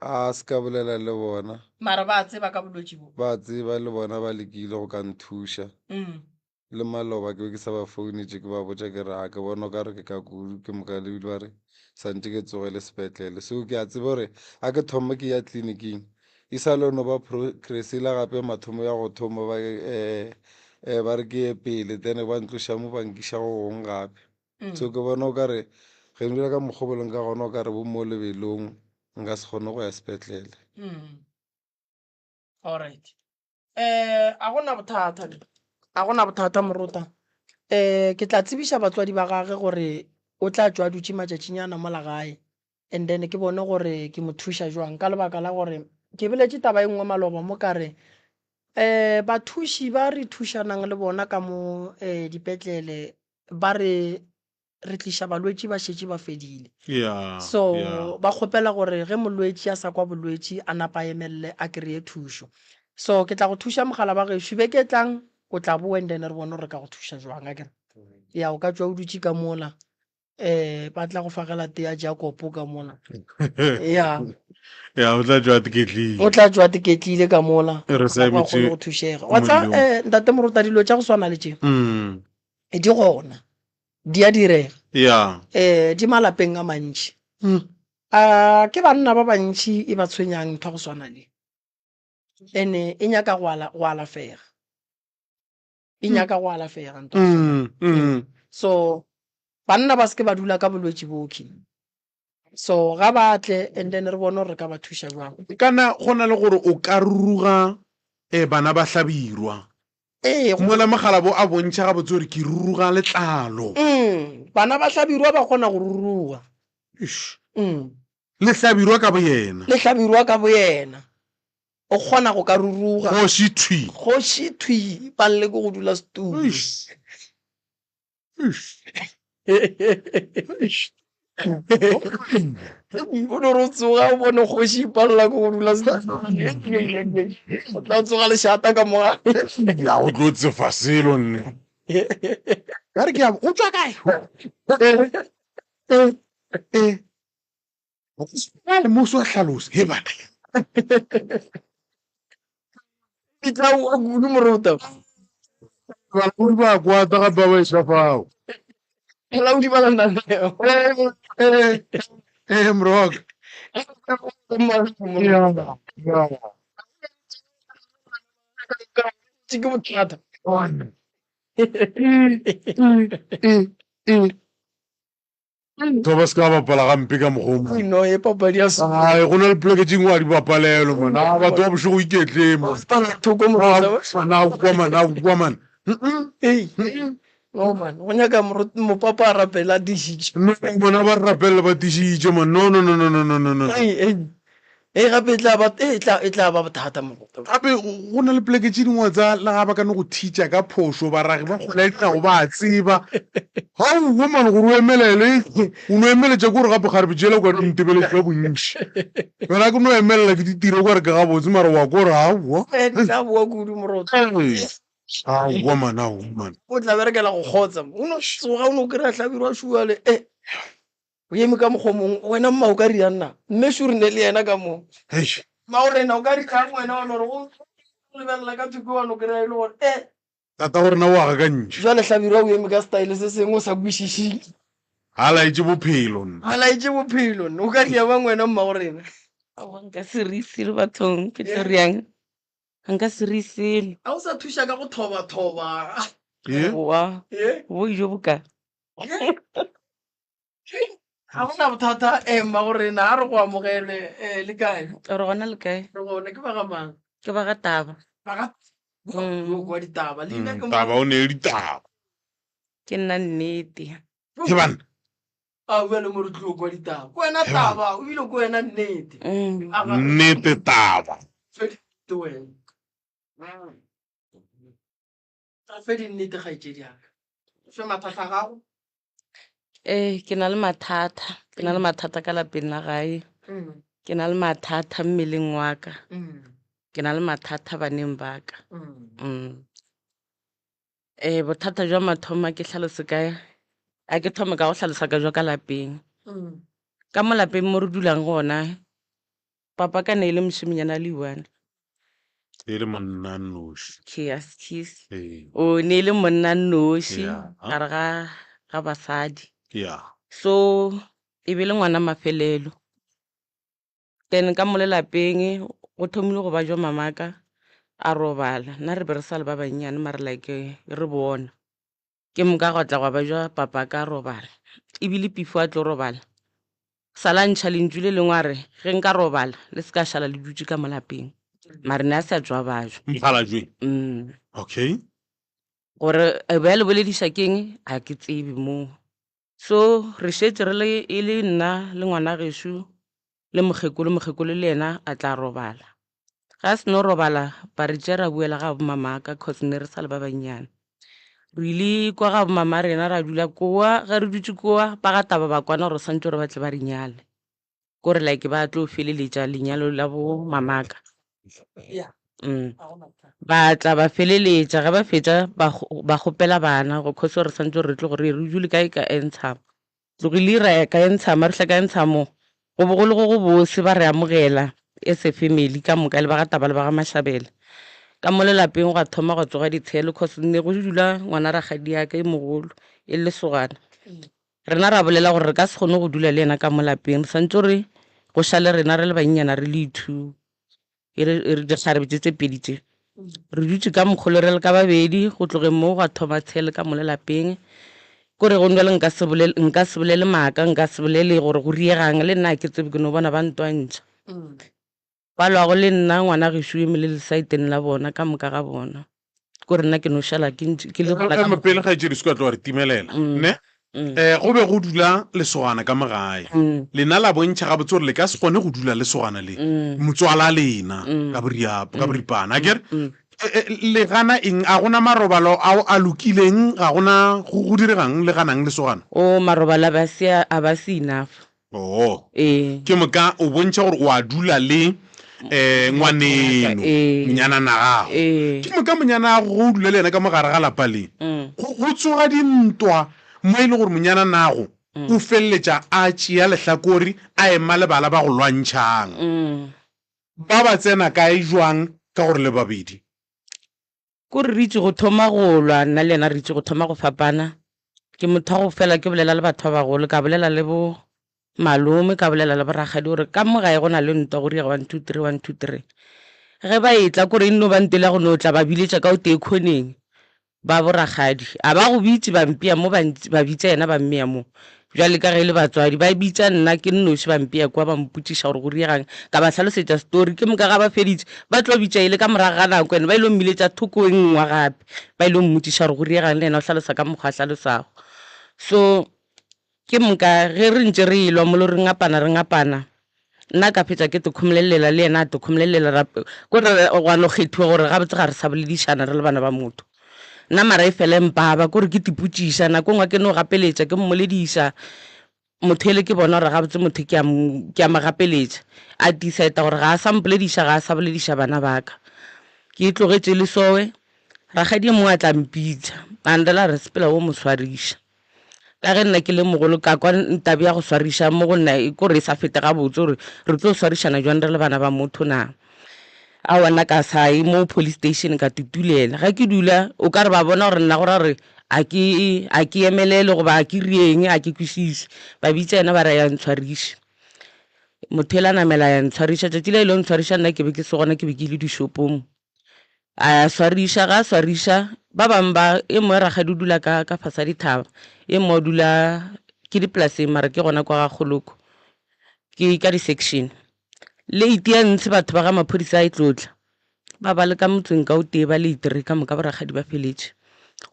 a se ka bolela le bona mara ba tseba ka bolwetši bo ba tseba le bona ba lekile go ka nthuša le maloba ke be ke sa ba founetse ke ba botsa ke re a ke bona o ka re ke ka kudu ke moka lebile ba re santse ke tsogele sepetlele so ke a tseba gore a ke thoma ke ya tleliniking e sa le no ba progressile gape mathomo ya go thoma ba re ke ye pele then ba ntloša mo bankiša go gong gape so ke bona o ka re ge ndile ka mokgobolong ka gona o ka re bo mo lebelong nka se kgone go ya sepetlele alright a gona bothata morota ke tla tsebiša batswadi ba gage gore o tla tswa dutše matšatšinyana mo lagae and then ke bone gore ke mo thuša jwang ka lebaka la gore ke beletše taba e nngwe maloba mo kare bathuši ba re thušanang le bona ka mo dipetlele ba re tliša balwetši ba šetše ba fedile so ba kgopela gore ge molwetši a sa kwa bolwetši a napa emelele a kry-e thušo so ke tla go thuša mogala ba gešo be ke tlang o tla boa and then re bone gore ka go thuša jwang a kere ya o ka tswa o dutše ka mola ba tla go fagela tea jakopo ka mola ya o tla tswa tiketlile ka mola ba kgone go thušega wa tsa ntate morota dilo tša go swana le tše di gona di a direga di malapeng a mantši ke banna ba bantši e ba tshwenyang ntho go swana le ene e nyaka go alafega so banna ba seke ba dula ka bolwetši boki so ga batle and then re bone gore re ka ba thuša jwang kana go na le gore o ka ruruga bana ba hlabirwa mola mogala bo a bontšha ga botse gore ke ruruga letlalo bana ba hlabirwa ba kgona go ruruga le hlabirwa ka bo yena o kgona go ka ruruga kgoši thwi ba lle ko go dula setulo o no re o tsoga o bone kgoši ipalela ko go dula o tla tsoga lešata ka moga o tlo tsefa selo nne ka re ke ya o tswa kae moso a tlhalosa he bana ke tla o kudu morota balaodi ba kwata gape ba ba esa fao balaodi ba lananeo mrog ke bothata to ba ska bapala gampe ka mogomo no e papadi ya go na le poleke tšeng wa di bapalelo mana batho ba bošego iketlemo kwa man no man go nyaka mopapa a rapela dišitše bona ba rapelela ba tišitše man no gape e tla ba bothata moruta gape go na le pleke tse dingwe tsa le ga ba ka no go teacha ka phoso baragi ba kgolaetlago ba tseba ga o mane gore o emelele o no emeletša kore gape gare bejela kwa dintebeletse ba bontši wena ke no emelela ke ditiro kore ke gabotse mare wa kore tla boa kudu moruta aowa mana ao mana o tla berekela go kgotsa o no tsoga o ne o kry-a tlhabiri wa šuale o eme ka mokgomong wena mma o ka riang na mme sure ne le yena ka moo maorena o ka rikgang wena wane gore go lebelela ka thoko wane o kry-a e le gore tata gore na o aga ka ntši jale tlhabiri wa o eme ka style se sengwe o sa kwešišing ga laetse bophelo ga laetse bophelo o ka ria bang wena mma gorena nka se re isile bathong ke tlo riang nka se re isile a o sa thuša ka go thoba-thoba wa bo jo boka ga gona bothata mma gorena a re go amogele le kae re gona le kae re gone ke bagamang ke ba ga taba kwa ditaba leina ke taba o ne ditaba ke nna nnete ke bana a bua le more tlo kwa ditaba ko wena taba o bile ko wena nnete nnete taba wena a fe di nnete ga itse diaka fe mathata gago ke na le mathata ka lapeng la gae ke na le mathata mmeleng wa ka ke na le mathata baneng ba ka bothata jwa mathoma ke tlhalose kae a ke thome ka go tlhalosa ka jwa ka lapeng ka mo lapeng mo re dulang gona papa ka ne e le mošiminyana le one e le monnanoši kiss o ne e le monnanoši gare ga basadi so e be le ngwana mafelelo then ka mo lelapeng go thomile go ba jwa mamaka a robala nna re be re sa le ba bannyane mare like re bona ke moka go tla go ba jwa papa ka robala ebile pifo a tlo robala sala ntšha lentšu le lengwe a re ge nka robala le se ka šala le dutse ka mo lapeng mare ne a se a jwa bajwa okay gore ba le bolediša keng a ke tsebe moo so re šetse re e le nna le ngwana gešo le mokgekolo le yena a tla robala ga se no robala ba re tše ra buela ga bomamaka cause ne re sa le ba bannyane re ile kwa ga bomama rena ra dula koa ge re dutse koa ba ga taba ba kwana gore santse gore ba tle ba re nyale kore like ba tlo feleletša lenyalo la bo mamaka ba tla ba feleletša ge ba fetša ba kgopela bana go kgose gore santse gore re tle gore re dule kae ka entshamo tlogile ra ka entshamo re tle ka entshamo go bogolo go bose ba re amogela as a family ka moka le ba ga taba le ba ga Mashabela ka mo lelapeng go thoma go tsoga ditshelo cause ne go dula ngwana ragadi ya ka e mogolo e le sogana rena ra bolela gore re ka se kgone go dula le ena ka mo lapeng re santse re go šale rena re le bannyana re le two re ditlhare tse pedi tse re dutse ka mokgolo re le ka babedi go tlogeng mo go thoma tshele ka mo lelapeng kore go nwa le nka se bolele maaka nka se bolele gore go riegang le nna ke tsebe ke no bona ba ntwantšha ba lwago le nna ngwana gešo eme le lesaeteng la bona ka moka ga bona kore nna ke no šala ke le pele ga etsedi se ka tlo re timelela ne go be go dula lesogana ka mogae lena la bontšha ga botse gore le ka se kgone go dula lesogana le motswala lena ka boripana kere le gana eng a gona marobalo ao a lokileng ga gona go diregang le ganang lesogana marobalo a ba se enough ke moka o bontšha gore o a dula le ngwaneno monyana na gago ke moka monyana gago go dula le ena ka mogare ga lapa le go tsoga dintwa mo e le gore monyana nago o feleletša a tšea lehlakori a ema lebala ba go lwantšhang ba tsena kae jwang ka gore le babedi kore re itse go thoma go lwa nna le ena re itse go thoma go fapana ke motho go fela ke bolela le batho ba bagolo ka bolela le bo malome ka bolela le boragadi gore ka mogae go na le ntwa gore ya 1 2 3 1 2 3 ge ba etla kore nno ba ntela go no tla ba biletša ka o tekhoneng ba boragadi a ba go bitse bampia mo ba bitsa ena ba mmea mo jwale ka ge le batswadi ba bitsa nna ke nnoši bampia kwa ba mputiša gore go riegang ka ba tlhalosetša story ke moka ga ba feditše ba tlo bitša ile ka morago ga nako ene ba ile mmiletša thoko e nngwe gape ba ile mmutiša gore go riegang le ena o tlhalosa ka mokgwa tlhalosago so ke moka ge re ntse re elwa mo le re ngapana nna ka phetsa ke tekhomolelela le ena a tekhomolelela rape kore wa no kgethiwa gore ga botse ga re sa boledišana re le bana ba motho nna mara e fele mpaba kore ke tiputsiša nako ngwe ke no gapeletša ke mmolediša motho ele ke bona gore ga botse motho ke a magapeletša a decide gore ga a sa mpolediša ga a sa bolediša bana baka ke tlogetše le sowe ragadi mongwe a tla mpitša andela re sepela wo mo swariša ka ge nna ke le mogolo ka kwa ntabe ya go swariša mo go nna kore e sa fete ga botse gore re tlo swarišana jwang re le bana ba motho na a wana ka sae mo police station ka tutulela ga ke dula o ka re ba bona gore nna gore re a ke emelele goba a ke rieng a ke kwešiše ba bitsa ena ba re ya ntshwariša motho ele a namela ya ntshwariša tšatši le ile o ntshwariša nna ke be ke se gona ke be ke ile dishopong a swariša ga swariša ba bangwe ba e mongwe ragadi o dula ka fasa dithaba e mongwe o dula ke dipolaseng mara ke gona kwa ga kgoloko ke ka di-section late ya ntse batho ba ga maphodisa a e tlotla ba ba le ka motseng ka o tee ba late re ka moka boragadi ba feletše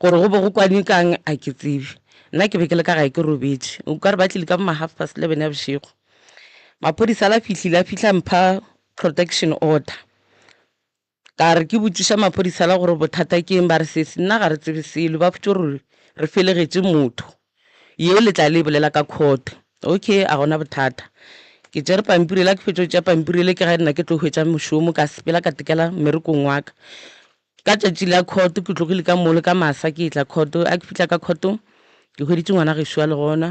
gore go be go kwane kang a ke tsebe nna ke be ke le ka gae ke robetse o ka re ba tlile ka ma 11:30 ya bošego maphodisa la fitlhile a fitlha mpha protection order ka re ke botšiša maphodisa la gore bothata ke eng ba re sese nna ga re tsebe selo ba fotse gore re felegetše motho yeo le tla le bolela ka court okay a gona bothata ke tsere pampiri la ke fetso tša pampiri le ke ga nna ke tlo hwetša mošomo ka sepela ka tekela mmerekong wa ka tšatši la court ke tlogile ka mole ka masa ke tla court a ke fitla ka court ke hweditše ngwana gešwa le gona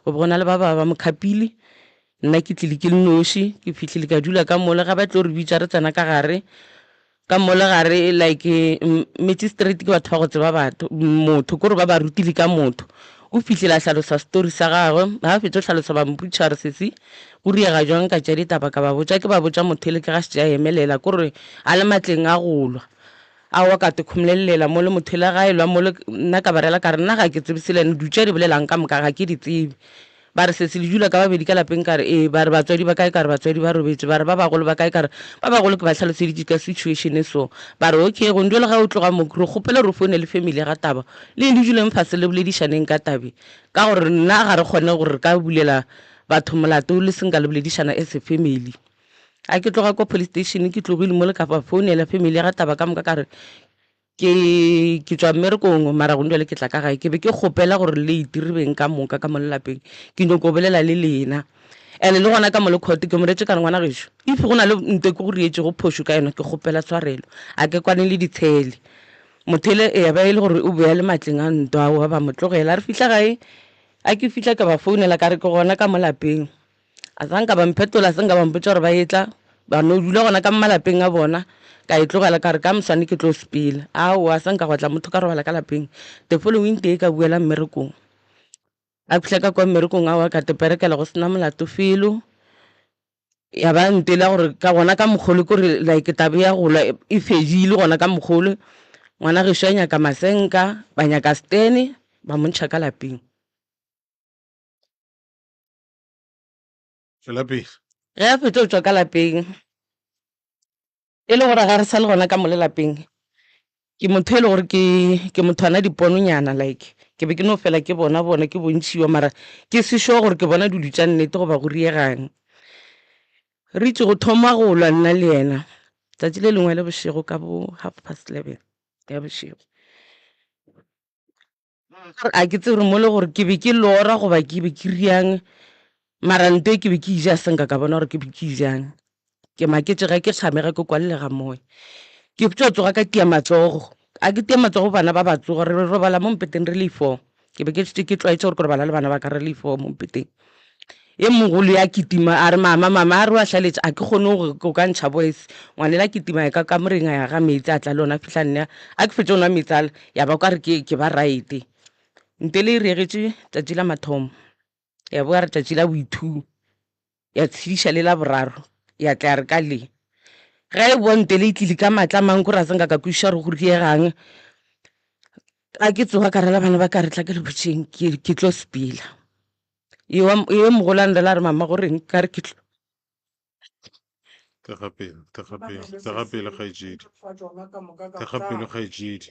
go bona le ba ba mokhapile nna ke tlile ke le noši ke fitlhile ka dula ka mole ga ba tlo re bitša re tsena ka gare ka mole gare like magistrate ke batho ba go tseba batho motho kore ba ba rutile ka motho o fitlhela hlalosa story sa gagwe ga fetso hlalosa ba mputša re sese o riega jwang ka tša ditaba ka ba botša ke ba botša motho ele ke ga se a emelela kore a le matleng a golwa a wa ka tekhomolelela mo le motho ele ga elwa mo le nna ka barela ka re nna ga ke tsebe selene dutša di bolelang ka moka ga ke di tsebe ba re sese le dula ka babedi ka lapeng ka re ba re batswadi ba kae ka re batswadi ba robetse ba re ba bagolo ba kae ka re ba bagolo ke ba tlhaloseditše ka situation e so ba re okay go ndwele ga o tloga mo re kgopela re foune le family ga taba le duleng fase le boledišaneng ka tabe ka gore nna ga re kgone gore re ka bulela batho molato le seng ka le boledišana as a family a ke tloga ko police station ke tlogile mo le ka ba founela family ga taba ka moka ka re ke tswa mmerekong mara go ndwele ke tla ka gae ke be ke kgopela gore le itirebeng ka moka ka mo lelapeng ke nyako bolela le lena ene le gona ka mo le court ke moretse ka ngwana gešo if go na le nte ke go rietse go phosho ka yona ke kgopela tshwarelo a ke kwane le ditshele motho ele e ba ile gore o beya le matleng a ntwa wa ba motlogela re fitla gae a ke fitla ka ba founela ka re ke gona ka mo lapeng a sanka ba mphetola senka ba mpotša gore ba etla ba no dula gona ka malapeng a bona ka e tlogela ka re ka moswane ke tlo sepela ao a sanka go tla motho ka robala ka lapeng the following day ka buela mmerekong a fitlha ka kwa mmerekong a wa ka teperekela go sena molato felo ya ba ntela gore ka gona ka mogolo kore like tabe ya gola e fedile gona ka mogolo ngwana gešo a nyaka masenka ba nyaka stene ba montšha ka lapeng ge a fetsa o tswa ka lapeng e le gore ga re sa le gona ka mo lelapeng ke motho e le gore ke motho ana dipononyana like ke be ke no fela ke bona ke bontšhiwa mara ke sešo gore ke bona dilo tša nnete goba go riegang re itse go thoma go lwa nna le yena tsatsi le lengwe le bošego ka bo 11:30 ya bošego a ke tse gore mo le gore ke be ke lora goba ke be ke riang mara nto ke be ke ija senka ka bona gore ke be ke ijang ke maketse ga ke kgamega ke kwalega moya ke tsoga ka tia matsogo a ke tia matsogo bana ba batsogo re robala mo mpeteng re le 4 ke be ke tse ke tlwaetse gore bala le bana ba ka re le 4 mo mpeteng e mogolo ya kitima a re mama a re wa hlaletša a ke kgone go ka ntšha boys ngwanela kitima ka kamoreng ya ga metsi a tla le ona fihla nne a ke fetse ona metsala ya ba ka re ke ba right nte le regetše tšatši la mathomo ya bo re tšatši la boithu ya tshediša le la boraro ya tla re ka le ga e bonte le itlile ka matla mang go ra senga ka kwiša re go riegang a ke tsoga ka rela bana ba ka re tla ke le botšeng ke tlo sepela e mogolane rela re mama goreng ka re ke tlo tegapele kgaetšedi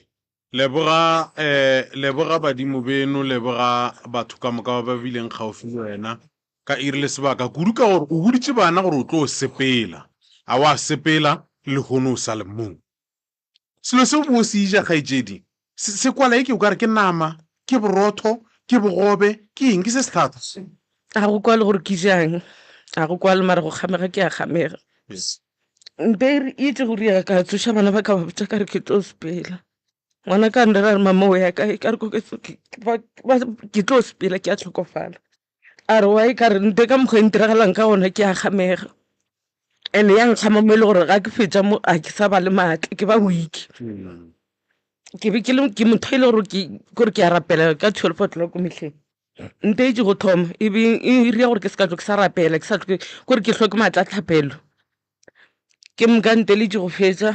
leboga badimo beno leboga batho ka moka ba ba bileng gaufi le wena ka irile sebaka kudu ka gore o boditse bana gore o tlo o sepela a wa sepela le gono o sa le mong selo se bo se ija kgaitsedi se kwala ke o ka re ke nama ke borotho ke bogobe ke eng ke se setlhatha a go kwa le gore ke jang a go kwa le mara go kgamega ke a kgamega mpe e itse go ria ka tsoša bana ba ka ba botsa ka re ke tlo sepela ngwana ka ndela re mama o ya kae ka re ke tlo sepela ke a tlhokofala a re wa e ka re nte ka mokgwa ntiragalang ka gona ke a kgamega and-e ya nkgama mo e le gore ga ke fetsa mo a ke sa ba le maatla ke ba weak ke be ke motho e le gore ke a rapela ka 12 o'clock metlheng nte itse go thoma e ria gore ke se ka tlo ke sa rapela ke sa tlo gore ke tlhoke maatla tlhapelo ke mka nte le itse go fetsa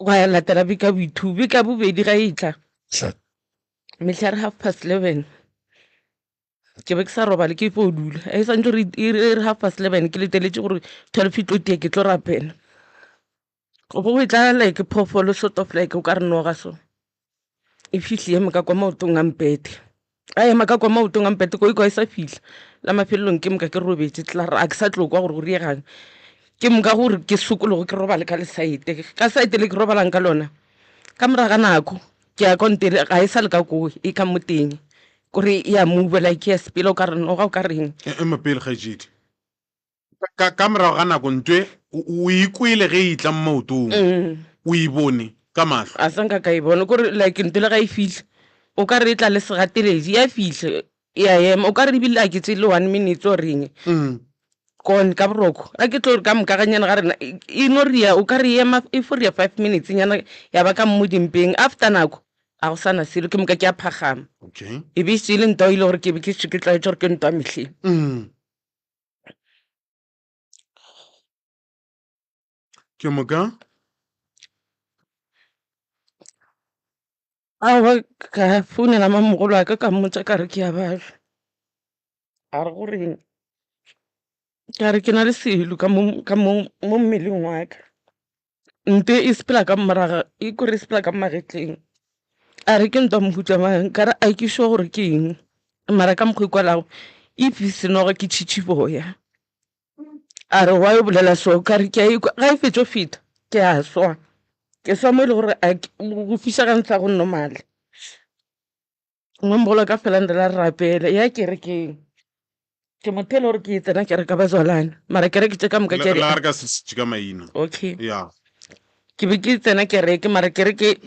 wa ya latela beka boithubi ka bobedi ga itla metlha re 11:30 ke be ke sa robale ke fo dula e santse re 11:30 ke leteletse gore 12:30 ke tlo rapela go bo e tla like phofolo sort of like o ka re noga so e fihle eme ka kwa maotong a mpete a ema ka kwa maotong a mpete ko e sa fitlha la mafelelong ke mka ke robetse tla a ke sa tlo kwa gore go riegang ke mka gore ke sokologo ke robale ka lesaete ka saete le ke robalang ka lona ka moraga nako ke ya kontele ga e sa le ka koe e ka moteng kore ya move like yes pele o ka re noga o ka reng mapele kgaitsedi ka morago ga nako ntwe o ikwele ge e tla mmaotong o e bone ka mahlo a sanka ka e bone kore like ntele ga e fitlhe o ka re e tla le segateledi ya fitlhe ya ema o ka re ebile a ke tse le 1 minute o reng kon ka boroko a ke tlo ka mokaganyana ga rena e no ria o ka re ema e for ya 5 minutes nyana ya ba ka mmodimpeng after nako a go sana selo ke moka ke a phagama e be se le nta o ile gore ke be ke tlaetse gore ke ntwa metlheng ke moka aowa ka founela mamogolo a ka mmotsa ka re ke ya baja a re goreng ka re ke na le selo ka mo mmeleng wa ka nte e sepela ka moraga e kore e sepela ka magetleng a re ke ntwa mohuta mang ka re a ke sure gore ke eng mara ka mokgwa ikwalago if senoga ke tšhitšhiboya a re wa e bolela so ka re ke ga e fetso feta ke a swa ke swa mo e le gore go fiša ka ntlha go nnomale ngwambogolo ka fela ndela rapela ya kerekeng ke motho e le gore ke e tsena ke re ka bazwalane mara kereke tse ka moka la re ka sesitše ka maina okay ya ke be ke tsena kereke mara kereke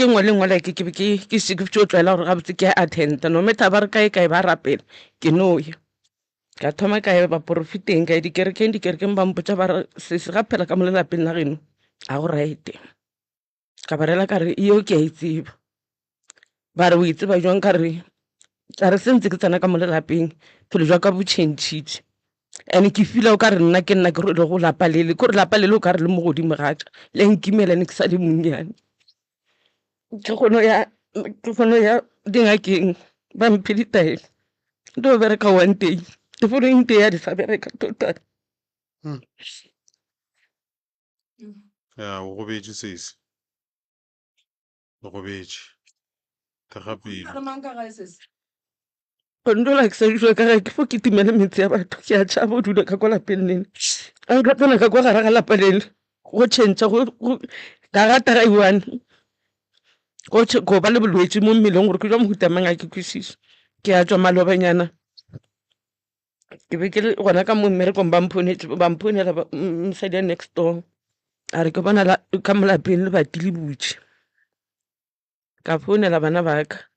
nngwe le nngwe like ke be ke tšo tlwaela gore gabotse ke a attenda no matter ba re kae ba rapela ke noya ka thoma ka e ba profiteng ka dikerekeng ba mpotsa ba re se ga phela ka mo lelapeng la geno a go raete ka ba rela ka re eo ke a e tseba ba re o itseba jwang ka re sentse ke tsena ka mo lelapeng phelo jwa ka bo tšhentšhitše and ke fila o ka re nna ke re go lapa lele kore lapa lele o ka re le mo godimo gatša le nkimela ne ke sa le monnyane ke kgono ya dingakeng ba mphe ditaele ndo bereka one day the following day ya di sa bereka total ya o gobetse sese o gobetse thagapele ndo like sa jwa ka ke fo ke timela metsi ya batho ke a tšhaba o dula ka kwa lapeng lene a nka tsena ka kwa gare ga lapa lele go tšhentšha ka rata ga iwane go ba le bolwetse mo mmeleng gore ke jwa mohuta mang a ke kwešiša ke a tswa malobanyana ke be ke le gona ka mo mmerekong ba mphounela mosadi ya next door a re ke bona ka molapeng le batile botse ka founela bana baka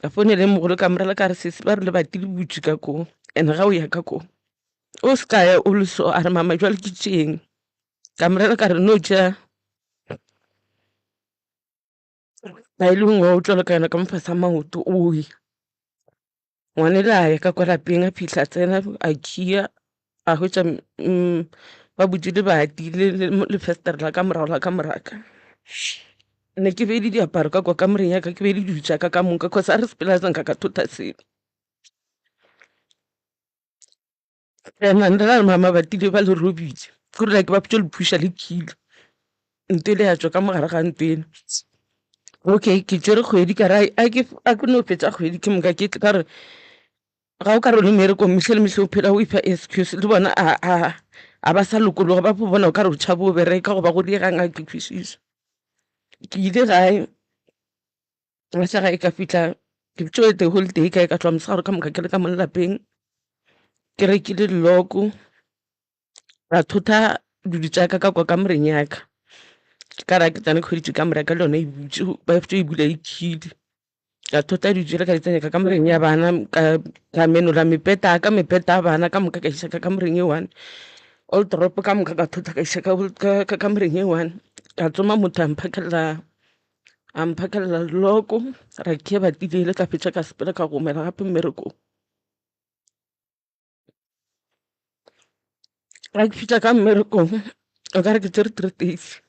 ka founele mogolo ka morela ka re sese ba re le batile botse ka koo and ga o ya ka koo o se kaya o le so a re mama jwale ke tšeng ka morela ka re no ja ba e le ngwe o tlwela ka yona ka mofasa maoto oe ngwane le a ya ka kwa lapeng a phitlha tsena a khia a hwetša ba butile bati le festera la ka morago la ka moraka ne ke beile diaparo ka kwa kamoreng yaka ke beile dutša ka moka cause a re sepelatseng ka thota selo nandela le mama batile ba le robitse kore like ba putso le phuša le kilo nte le ya tswa ka mogare ga ntwena okay ke tsere kgwedi ka re a ke no fetsa kgwedi ke moka ke ka re ga o ka re o le mmerekong metlhe le metlhe o phela o ipha excuse le bona a ba sa lokologa ba po bona o ka re o tšhabo o bereka go ba go diegang a ke kwešiša ke ile gae ga sa gae ka fitlha ke tšo the whole day kae ka tloa mosegare ka moka ke le ka mo lelapeng ke rekile leloko ra thotha dilo tšaka ka kwa ka moreng yaka ka ra ke tsane kgweditse ka moreka le yone e butse ba tšo e bula ikhile ka thota dijele ka di tsenya ka moreng ya bana ka menola mepeta ka mepeta a bana ka moka ka isa ka moreng e one old drop ka moka ka thota ka isa ka moreng e one ka tsoma motho a mphakelela leloko ra ke ba tilele ka fetša ka sepela ka gomela gape mmerekong ga ke fitlha ka mmerekong o ka re ke tsere 3 days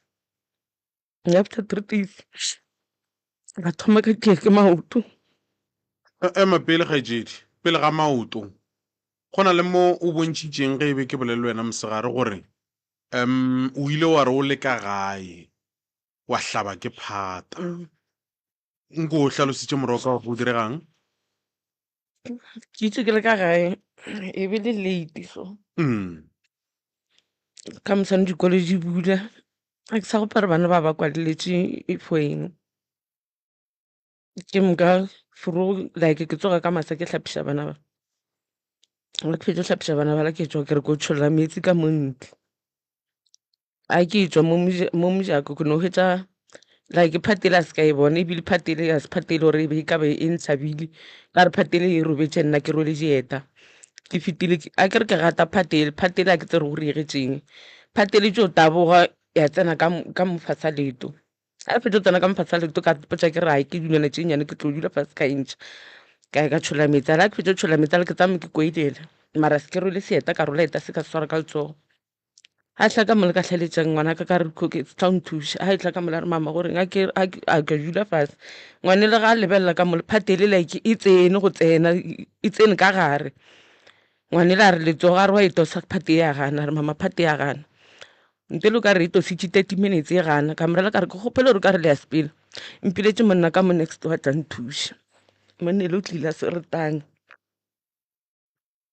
after 3 days ka thoma ka ke maoto ema pele kgaetsedi pele ga maoto go na le mo o bontšhitšeng ge e be ke bolele wena mosegare gore o ile wa re o le ka gae wa hlaba ke phata nko o hlalositše morago ka go diregang ke itse ke le ka gae e be le late so ka mosane dikolo di bula ga ke sa go pare bana ba ba kwadiletse for eng ke moka foro like ke tsoga ka masa ke tlhapiša bana ba ga ke fetsa go tlhapiša bana bala ke tswa ke re ko tšholla metsi ka montle a ke tswa mo mojako ke no fetsa like phatele a se ka e bona ebile phatele a se phatele gore e be e ka be e ntshabile ka re phatele e robetse nna ke rwele dieta ke fetile a ke re ke gata phatele a ke tsere go riegetseng phatele tšo taboga ya tsena ka mofasa leto a fetsa tsena ka mofasa leto ka potsa ke rae ke dunana tše nyane ke tlo dula fase ka entšha ka ka tšhola metsi a la ke fetsa tšhola metsi a le ke tsame ke koelela mara se ke rwele seeta ka rola eta se ka se swara ka letsogo a tla ka mole ka tlhaletsang ngwana ka re coke tla nthuša a e tla ka mole a re mama gore a ka dula fase ngwane le ga a lebelela ka mole phatele like e tsene go tsena e tsene ka gare ngwane le a re letsogo a re wa etosa phate ya gana a re mama phate ya gana nte le ka re etositše 30 minutes e gana ka morela ka re ke kgopele gore ka re le ya sepele mpiletse monna ka mo next wa tla nthuša monne le o tlile a se retang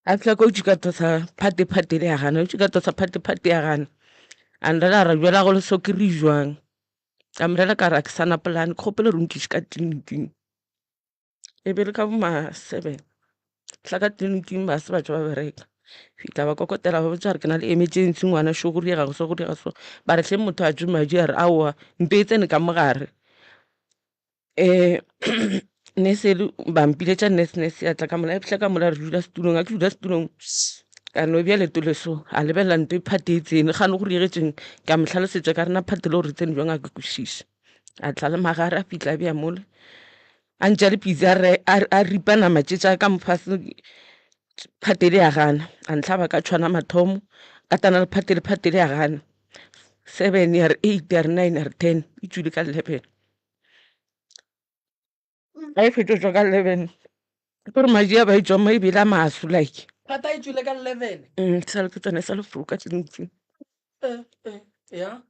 a fila ka utse ka tosa phate le ya gana utse ka tosa phate ya gana a nrela ra jwela go le so ke re jwang ka morela ka re a ke sana polane kgopele re nkiše ka tleliniking e be le ka boma 7 tla ka tleliniking ba se batho ba bereka fitlha ba kokotela ba botsa re ke na le emergency ngwana sho go diega so ba re hle motho a tswe madi a re aowa mpe e tsene ka mogare nese ba mpiletša nurse ya tla ka mola e fitlha ka mola re dula setulong a ke dula setulong ka no bja leto leso a lebelela nto e phate e tsene gane go riegetseng ka mo tlhalosetša ka rena phatele gore tsene jwang a ke kwešiša a tla le magare a fitlha bja mole a ntša le pitse a ripa nama tšetša ka mofase phatele ya gana a ntlhaba ka tshwana mathomo ka tana le phatele ya gana 7 ya re 8 ya re 9 ya re 10 e tswile ka 11 a e fetotšwa ka 11 kore madi a ba e tswa mo ebile a maso like phata e tswile ka 11 sale ke tsone sa lefuru ka tleliniking ya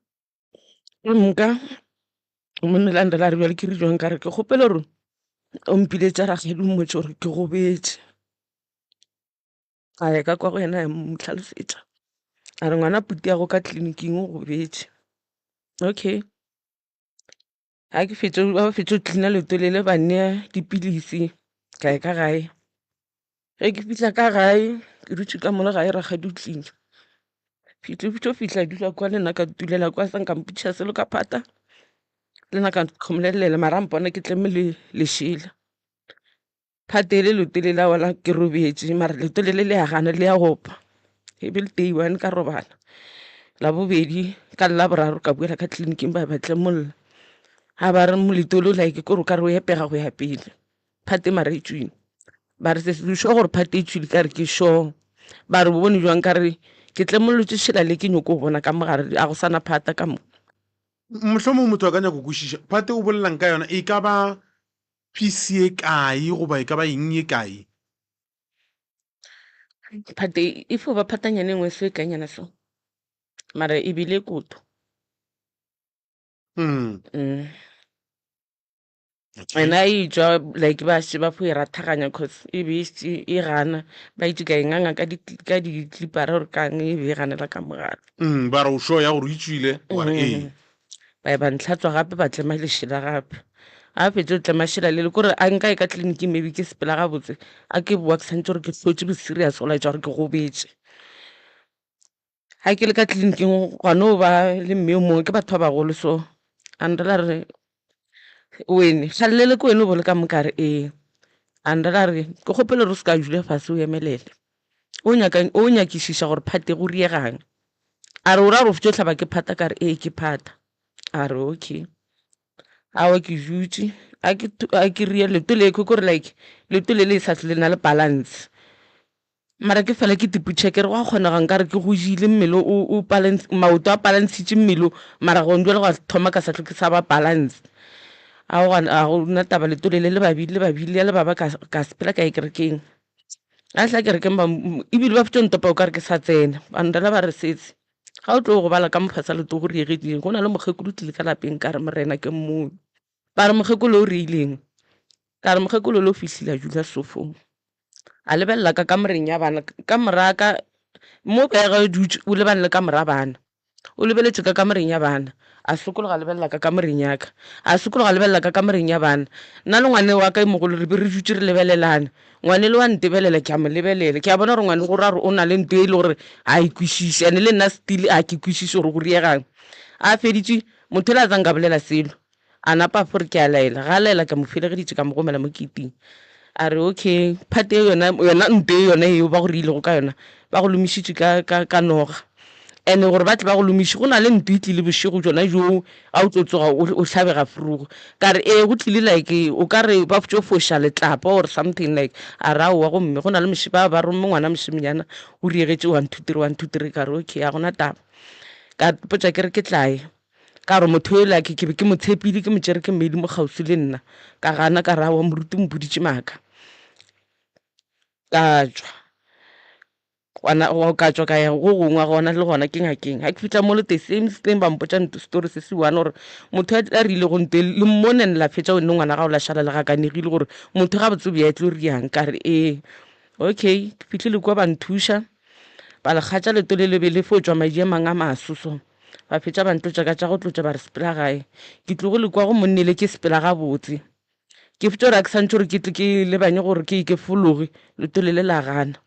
re moka monne landela a re bjale ke re jwang ka re ke kgopele gore o mpiletša ragedi o mmotse gore ke gobetse a ya ka kwa go yena ya motlhalosetša a re ngwana puti ya go ka tleliniking o gobetse okay ga ke fetše ba fetše go cleana leto lele ba nnea dipilisi ka ya ka gae ge ke fitlha ka gae ke dutse ka mole gae ragadi o tlile fitlha dula kwa le nna ka tulela kwa sanka mputšha selo ka phata le nna ka kgomolelele mara mpona ke tleme le lešela phate le leto le la wala ke robetse mara leto le le ya gana le ya opa e be le day 1 ka robala la bobedi ka lla boraro ka buela ka tleliniking ba batle molla ga ba re moletolo like kore o ka re o epega go ya pele phate mara e tswile ba re se sho gore phate e tswile ka re ke sho ba re bo bone jwang ka re ke tle molotse šhela le ke nyoko go bona ka mogare a go sana phata ka mo mohlomong motho a ka nyako kwešiša phate o bolelang ka yona e ka ba pc e kae goba e ka ba eng e kae phate e fo ba phatanyane ngwe se e kanyana so mara e bile koto and I job like ba sheba fo e rathaganya cause e be e gana ba itse ka enganga ka di clipara or kang e be ganela ka mogare ba re o sure ya gore o itswile wa re ee ba ba ntlhatswa gape ba tlema lešela gape a fetse o tlema šela le kore a nka e ka tleliniki maybe ke sepela gabotse a ke boa ke santse gore ke tlhotse bo serious go laetsa gore ke gobetse ga ke le ka tleliniking gone o ba le mme o mongwe ke batho ba bagolo so andela re wene tlhalelele ke wene o bole ka mokare ee andela re ke kgopele re se ka jule fase o emelele o nyakišiša gore phate go riegang a re o ra re o fetse o tlhaba ke phata kare ee ke phata a re okay awa ke jutse a ke ria leto le ko gore like leto le sa tle le na le balance mara ke fela ke tiputšhe ke re wa kgonegang ka re ke go jile mmele o balance maoto a balancetse mmele mara go ndwe le go thoma ka sa tle ke sa ba balance a go nna taba leto le babile ya le baba ka sepela ka e kerekeng a tla kerekeng ebile ba fetse ntopa o ka re ke sa tsena bandala ba re setse ga o tlo go bala ka mophasa leto go riegedile go na le mokgekolo tlile ka lapeng ka re morena ke mmono ba re mokgekolo o reileng ka re mokgekolo le o fitlhile a dula sofong a lebelela ka kamoreng ya bana ka moraka mo pega dutse o lebane le ka mora bana o lebeletse ka kamoreng ya bana a sokologa lebelela ka kamoreng yaka a sokologa lebelela ka kamoreng ya bana nna le ngwane wa ka e mogolo re be re dutse re lebelelana ngwane le wa ntebelela ke a mo lebelela ke a bona gore ngwane gore a re o na le nto e le gore a ikwešiše ane le nna stile a ke kwešiše gore go riegang a feditse motho le a tsang ka bolela selo a napa fore ke a laela ga a laela ka mo felegeditše ka mo gomela mo kiting a re okay phate yona nto e yona eo ba go reilego ka yona ba go lomišitše ka noga and gore ba tle ba go lomiše go na le nto e tlile bošego jona jo a o tlo tsoga o tlhabega frugo ka re ee go tlile like o ka re ba fotse o foša letlapa or something like a ra oa gomme go na le mošiba ba romme ngwana mošemenyana o riegetse 1 2 3 1 2 3 ka re okay a gona taba ka potsa ke re ke tlae ka re motho yo like ke be ke mo tshepile ke mo tšere ke mmedi mo kgausi le nna ka gana ka ra wa moruti mpoditše maaka ka tswa ka ya go gongwe gona le gona ke ngakeng ga ke fitlha mo le the same thing ba mpotsa story se se one gore motho a rile go nte le mmonene la fetša one ngwana ga o la šala le ga kanegile gore motho ga botse bja e tlo riang ka re ee okay ke fitlhile kwa ba nthuša ba lekgatša leto le lebe le fo tswa madi a mang a masoso ba fetša ba ntlotša ka tša go tlotša ba re sepela gae ke tlo go le kwa go monnele ke sepela gabotse ke fetša gore a ke santse gore ke tle ke lebanye gore ke ike fologe leto le la gana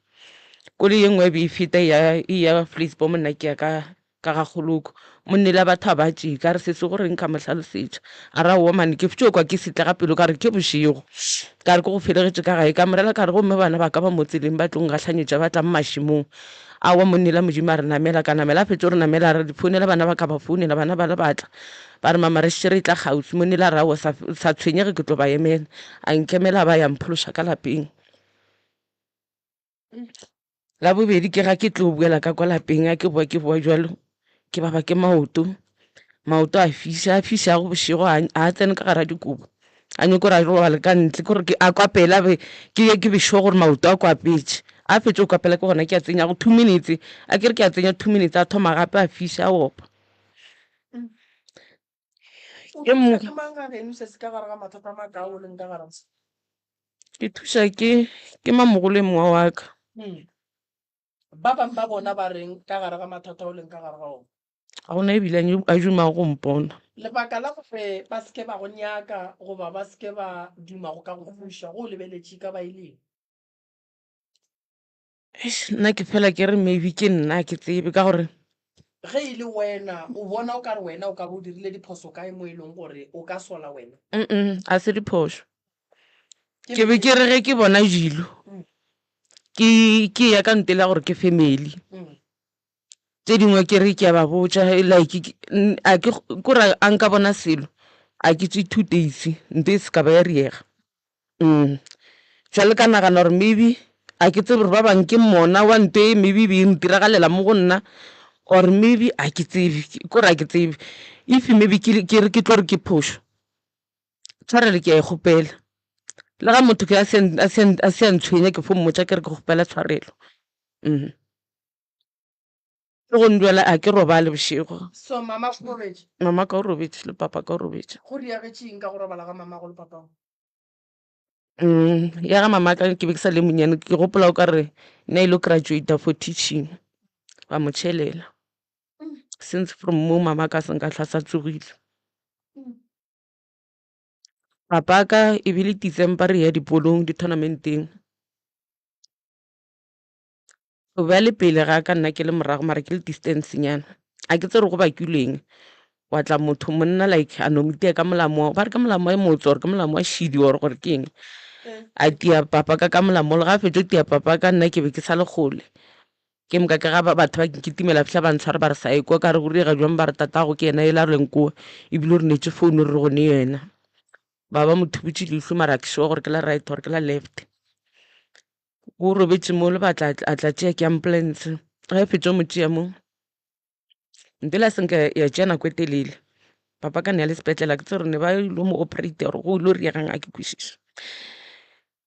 ko le ye nngwe be e feta e ya Flitsburg monna ke ya ka ga goloko monnele a batho ba tšee ka re setse gore nka mo tlhalosetša a ra oa mane ke fetša kwa ke setla ga pelo ka re ke bošego ka re ke go felegetše ka gae ka morela ka re gomme bana ba ka ba mo tseleng ba tlong gahlanyetša ba tla mo mašimong a wa monnela modimo a re namela ka namela a fetša gore namela a re founela bana ba ka ba founela bana ba le batla ba re mama re šere e tla kgausi monnela a re aowa sa tshwenyege ke tlo ba emela a nkemela ba yang phološa ka lapeng la bobedi ke ga ke tlo buela ka kwa lapeng a ke boa jalo ke baba ke maoto a fiša ya go bošego a tsene ka gara dikobo a nyako ra robale ka ntle kore a kwapela ke bešego gore maoto a kwapetše a fetse o kwapela ke gona ke a tsenya go 2 minutes a ke re ke a tsenya 2 minutes a thoma gape a fiša a opa ke thuša ke mamogolo e mongwe wa ka ba bang ba bona ba reng ka gare ga mathata o leng ka gare ga ona ga gona ebile a duma go mpona lebaka la gore ba seke ba go nyaka goba ba seke ba duma go ka go thuša go lebeletše ka ba ileng nna ke fela ke re maybe ke nna ke tsebe ka gore ge e le wena o bona o ka re wena o ka bo dirile diphoso kae mo e leng gore o ka sola wena a se diphoso ke be ke re ge ke bona jilo ke ya ka ntela gore ke family tse dingwe ke re ke a ba botša like a ke kore a nka bona selo a ke tse 2 days nte e se ka ba ya riega jwale ka nagana gore maybe a ke tsebe gore ba bang ke mona wa nto e maybe be ntiragalela mo go nna or maybe a ke tsebe kore a ke tsebe if maybe ke re ke tlo re ke phoso tshwarele ke a e kgopela le ga motho ke a se a ntshwenya ke fo mmotsa ke re ke gopela tshwarelo go ndwela a ke robale bošego. So mama go robetse. Mama ka o robetse le papa ka o robetse. Go diagetseng ka go robala ga mama go le papa? Ya ga mama ka ke be ke sa le monyane ke gopola o ka re nna ile graduate for teaching ba mo tšhelela. Since from mo mama ka seng ka tlhasa tsogile. Papa ka e bile December ya dipolong di-tournamenteng. O ba le pele ga ka nna ke le morago mara ke le distance nyana. A ke tsere go bakilweng wa tla motho monna like a nomitea ka molamo ba re ka molamo wa motse or ka molamo wa shidi or gore ke eng. A tia papa ka molamo le ga fetso tia papa ka nna ke be ke sa le gole. Ke mka ke ga batho ba kitimela fihla ba ntshwara ba re sa iko ka re go dira jwang ba re tatago ke ena e la reng ko e bile re netse phone re go ne yena. Ba motho botse le mara ke sure gore ke la right or ke la left. Go robetse mo le batla a tla tšea ke ambulance ga fetso mo tšea mo ntela senka ya tsena go telele papa ka ne le sepetlela ke tsere ne ba ile mo operator go ile re yang a ke kwišiša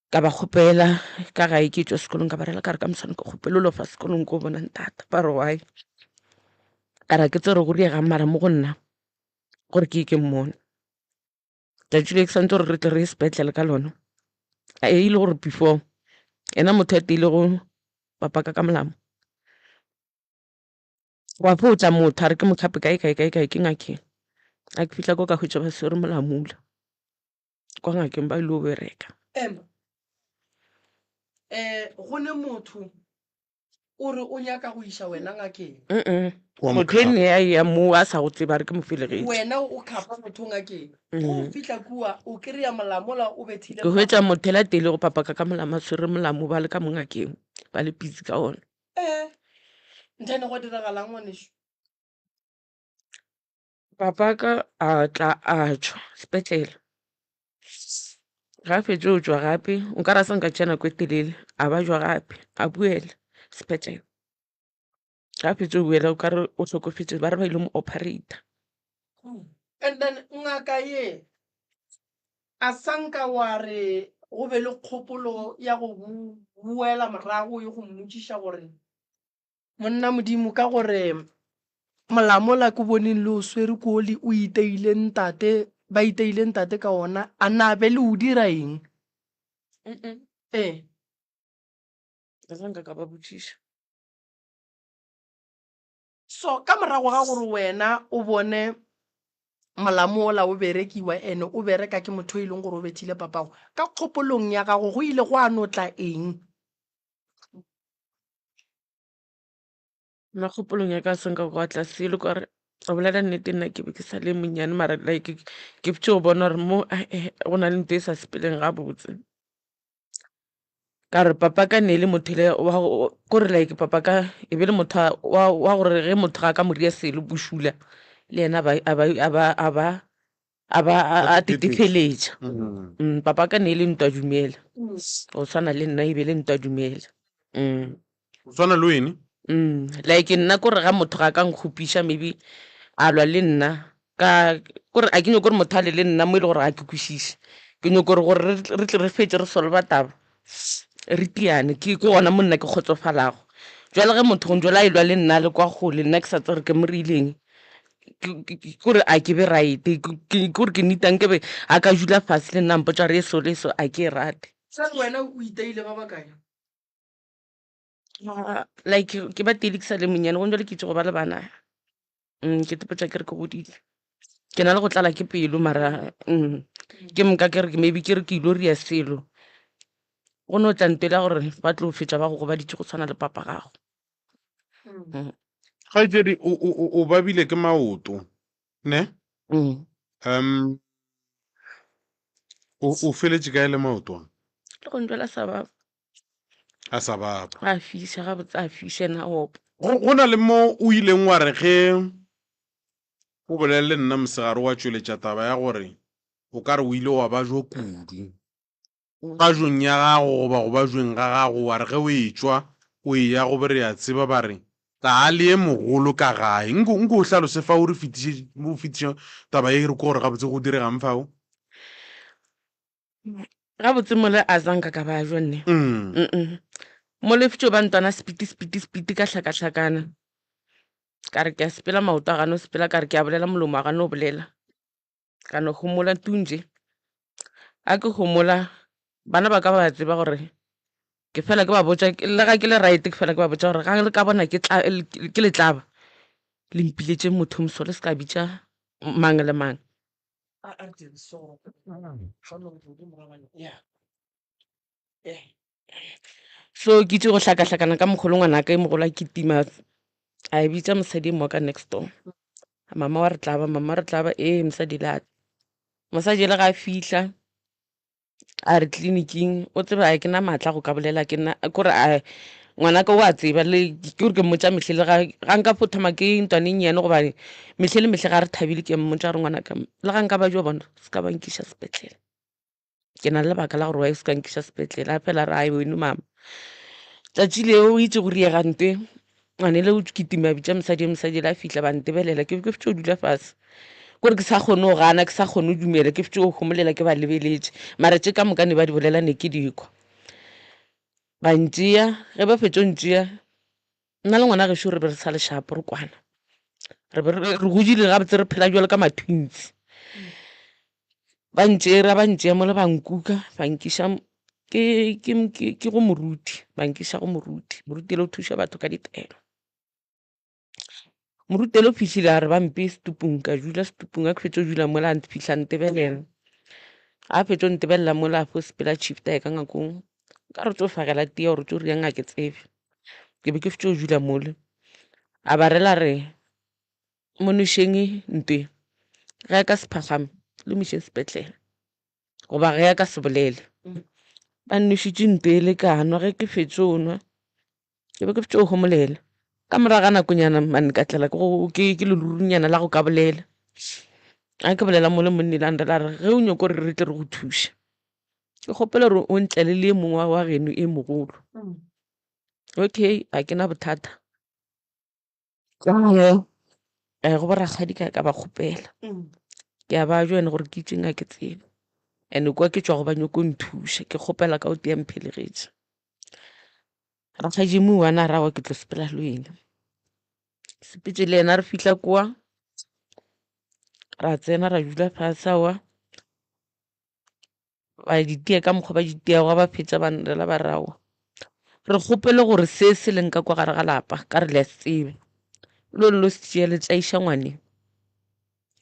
ka ba khopela ka ga ke tswa sekolong ka ba rela ka re ka mosane ka khopelo lo fa sekolong go bona ntata ba re why ka ra ke tsere go riega mara mo go nna gore ke mmone tla tsile ke santse re tle re sepetlela ka lona a ile gore before ena motho a tile go papa ka molamo wa photsa motho a re ke mokhape kae ke ngakeng a ke fihla ko ka hwetša ba swere molamula kwa ngakeng ba ile o bereka go ne motho o re o nyaka go iša wena ngakeng motho ene ya mo a sa go tseba re ke mo felegetse wena o khapa motho ngakeng go fihla kua o kry-a molamola o bethile ke hwetša motho la tele go papa ka molamo a swere molamo ba le ka mo ngakeng ba le busy ka ona nthane go diragalang ngwaneso papa ka a tla a tswa sepetlele ga fetso o tswa gape o ka ra senka tsena ko telele a ba jwa gape a buela sepetlele ga fetso o buela o ka re o tlhokofetse ba re ba ile mo operator and then ngaka ye a sanka wa re go be le kgopolo ya go buela morago e go mmotšiša gore monna modimo ka gore molamola ko boneng le o swere ko le o iteile ntate ba iteile ntate ka ona a na be le o dira eng sanka ka ba botšiša so ka morago ga gore wena o bone molamola o berekiwa ene o bereka ke motho e leng gore o bethile papago ka kgopolong ya gago go ile go a notla eng nna kgopolong ya ka senka go atla sele kore o bolela nnete nna ke be ke sa le monyane mara like ke fetse go bona gore mo go na le nto e sa sepeleng ga botse ka re papa ka ne le motho le kore like papa ka e be le motho wa gore ge motho ga ka moria sele bošula le yena a tetefeletša papa ka ne le ntwa dumela o tshwana le nna e be le ntwa dumela o tshwana le wene like nna kore ga motho ga ka nkgopiša maybe a lwa le nna kore a ke nyako gore motho a le nna mo e le gore ga ke kwešiše ke nyako gore re tle re fetse re solva taba re tiane ke gona mo nna ke kgotsofalago jwale ge motho gong jwale a e lwa le nna le kwa gole nna ke sa tsere ke mo rileng kore a ke be right kore ke nitang ke be a ka jula fase le nna mpotsa re e so le so a ke e rate wena o iteile ba bakae like ke ba tele ke sa le monyane go jale ke itse go ba le bana ke tepetsa ke re ke godile ke na le go tlala ke pelo mara ke mka ke re maybe ke re ke ilo ria selo go ne o tla ntela gore ba tlo fetša ba go ba ditse go tshwana le papa gago ga itsedi o babile ke maoto ne o feletše kae le maoto le go ntwela sa baba a sa baba a fiša ga botse a fiša ena opa go na le mo o ileng wa re ge o bolelele nna mosegare wa tšweletša taba ya gore o ka re o ile wa ba jo kudu ba jong ya gago goba go ba jong ga gago wa re ge o e tswa o e ya go be re ya tseba ba re ta le e mogolo ka gae nke o hlalose fa o re fetiša taba e re ko gore gabotse go diregang fao gabotse mole a zanka ka ba jone mo lefetšo ba ntwana spiti ka hlakahlakana ka re ke a sepela maoto a gane o sepela ka re ke a bolela molomo a gane o bolela ka no gomola tunje a ke gomola bana ba ka ba tseba gore ke fela ke ba botsa le ga ke le right ke fela ke ba botsa gore ga le ka bona ke le tlaba le mpiletse motho moso le se ka bitsa mang le mang so ke itse go tlhakatlhakana ka mogolo ngwana ka e mogolo a ketima a e bitsa mosadi mo ka next door mama wa re tlaba mosadi la mosadi le ga a fitlha a re tleliniking o tseba a ke na matla go ka bolela kore a ngwana ka o a tseba le ke gore ke mmotsa metlhele ga nka phothama ke ntwaneng yane gobane metlhele metlhe ga re thabile ke mmotsa gore ngwana ka le ga nka ba jo bona se ka ba nkiša sepetlele ke na le lebaka la gore wa se ka nkiša sepetlele a fela re a weno mama tsatsi leo o itse go riega nte ngwane le o ketima bitsa mosadi le a fitlha ba ntebelela ke fitse o dula fase kore ke sa kgone go gana ke sa kgone go dumela ke fitse go gomolela ke ba lebeletse mara tse ka mokane ba di bolela ne ke dikwa ba ntšea ge ba fetso ntšea nna le ngwana gešo re be re sa leshapo re kwana re godile gabotse re phela jalo ka mathwintsi ba ntšea mo le bankuka ba nkiša ke go moruti ba nkiša go moruti le o thuša batho ka ditaelo moruti le o fitlhile a re ba mpe setupong ka jula setupong a ke fetso jula mo la fitlha ntebelela a fetso ntebelela mo la fo sepela chifta e ka ngakong ka re tso fagela tia gore tso riang a ke tsebe ke be ke fetso jula mole a ba rela re mo nošeng ntwe ge ka sephagame le mošeng sepetlele goba ge ka se bolele ba nnošitše ntwe le kanwa ge ke fetso nwa ke be ke fetso go homolela ka moraga nakonyana mane ka tlela ke lelurunyana la go ka bolela a ke bolela mo le monni la nrela re ge o nyako re re tle re go thuša ke kgopela gore o ntlele le mongwe wa geno e mogolo okay a ke na bothata go boragadi ka ba kgopela ke a ba jo ene gore ke itseng a ke tsebe and kwa ke tswa go ba nyako nthuša ke kgopela ka o tea mphelegetše rakgadi mo wana rawa ke tlo sepela le wena sepetse le ena re fitlha kwa ra tsena ra dula fase awa ba ditia ka mokgwa ba ditiago ba fetsa ba nrela ba rawa re kgopele gore se leng ka kwa gare ga lapa ka re le a se tsebe lo se tšea le tsaiša ngwane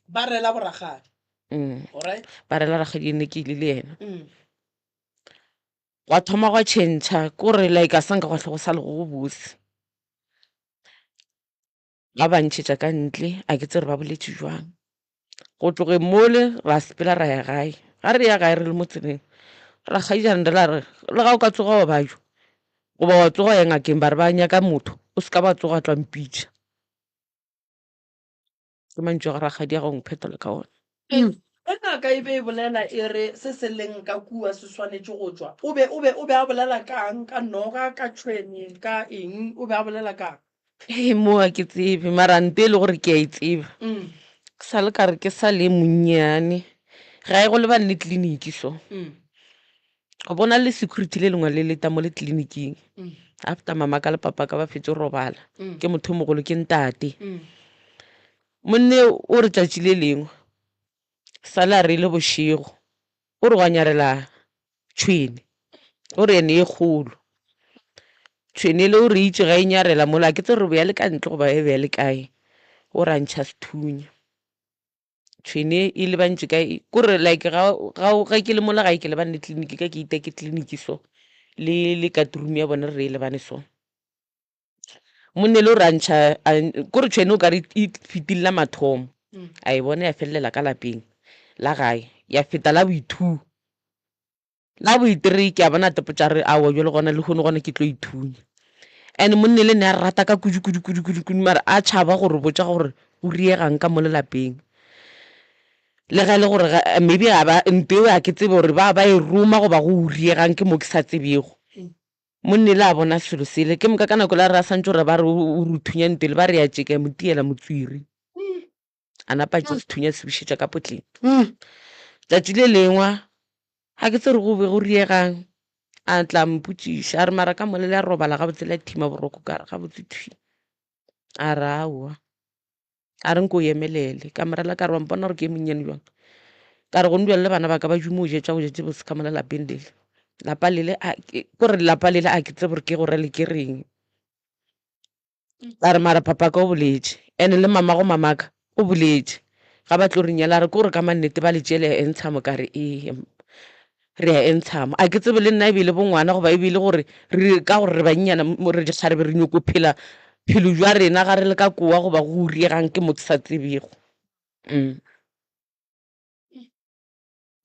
ba rela boragadi ba rela ragadi ene ke ile le ena wa thoma gwa tšhentšha kore like a sanka gwa tlhogo sa le go bose ga ba ntšhetša ka ntle a ke tse re ba boletse jwang go tloge mole ra sepela ra ya gae ga re ya gae re le mo tseleng ragadi la re le ga o ka tsoga wa bajo goba wa tsoga ya ngakeng ba re ba nyaka motho o se ka ba tsoga tla mpitša ke mantšu ga ragadi ya go ngphetola ka one ngaka e be e bolela e re se leng ka kua se swanetše go tswa o be a bolela kang ka noga ka tšhwene ka eng o be a bolela kang mo a ke tsebe mara nte e le gore ke a e tseba ke sa le ka re ke sa le monnyane ga e go lebane le tleliniki so go bona le security le lengwe le leta mo le tleliniking after mama ka le papa ka ba fetse robala ke motho mogolo ke ntate monne o re tlatši le lengwe sa le a re ile bošego o re wa nyarela tšhwene o re ene e kgolo tšhwene le o re itse ga e nyarela mola ke tse re boya le ka ntle go ba e beya le kae o ra ntšha sethunya tšhwene e le bantši kae kore like ga ke le mola gae ke lebane tleliniki ka ke ita ke tleliniki so le katroom ya bone re e lebane so monne le o ra ntšha kore tšhwene o kare e fetilela mathomo a e bone ya felelela ka lapeng la gae ya feta la boithu la boitere ke a bona tepotša re awa jo le gona le gone ke tlo ithunya and monne le ne a rata ka kudu mara a tšhaba gore botša gore o riegang ka mo lelapeng le ga e le gore maybe nteo a ke tsebe gore ba e roma goba go riegang ke mo ke sa tsebego monne le a bona selo sele ke moka ka nako le a re a santse gore ba re o ruthunya ntele ba re ya tšeka mo tiela motswiri a napa tse sethunya se bišetša ka potleng tšatši le lengwe ga ke tse re go be go riegang a tla mpotšiša a re mara ka molele a robala gabotse le a thima boroko kare gabotse thwi a re aowa a reng ko emelele ka morela ka re wa mpona gore ke monnyane jwang ka re go ndwela le bana ba ka ba jumo o jetša go jetse bose ka mola lapeng lele lapa lele kore lapa lele a ke tse gore ke gore le ke reng ba re mara papa ka o boletše and le mama go mamaka o boletše ga ba tlo re nyala re ke gore ka mannete ba letšele ya entshamo ka re re ya entshamo a ke tsebe le nna ebile bongwana goba ebile gore re ka gore re bannyana re dikgarebe re nyoko phela phelo jwa rena ga re le ka koa goba go uriegang ke motho sa tsebego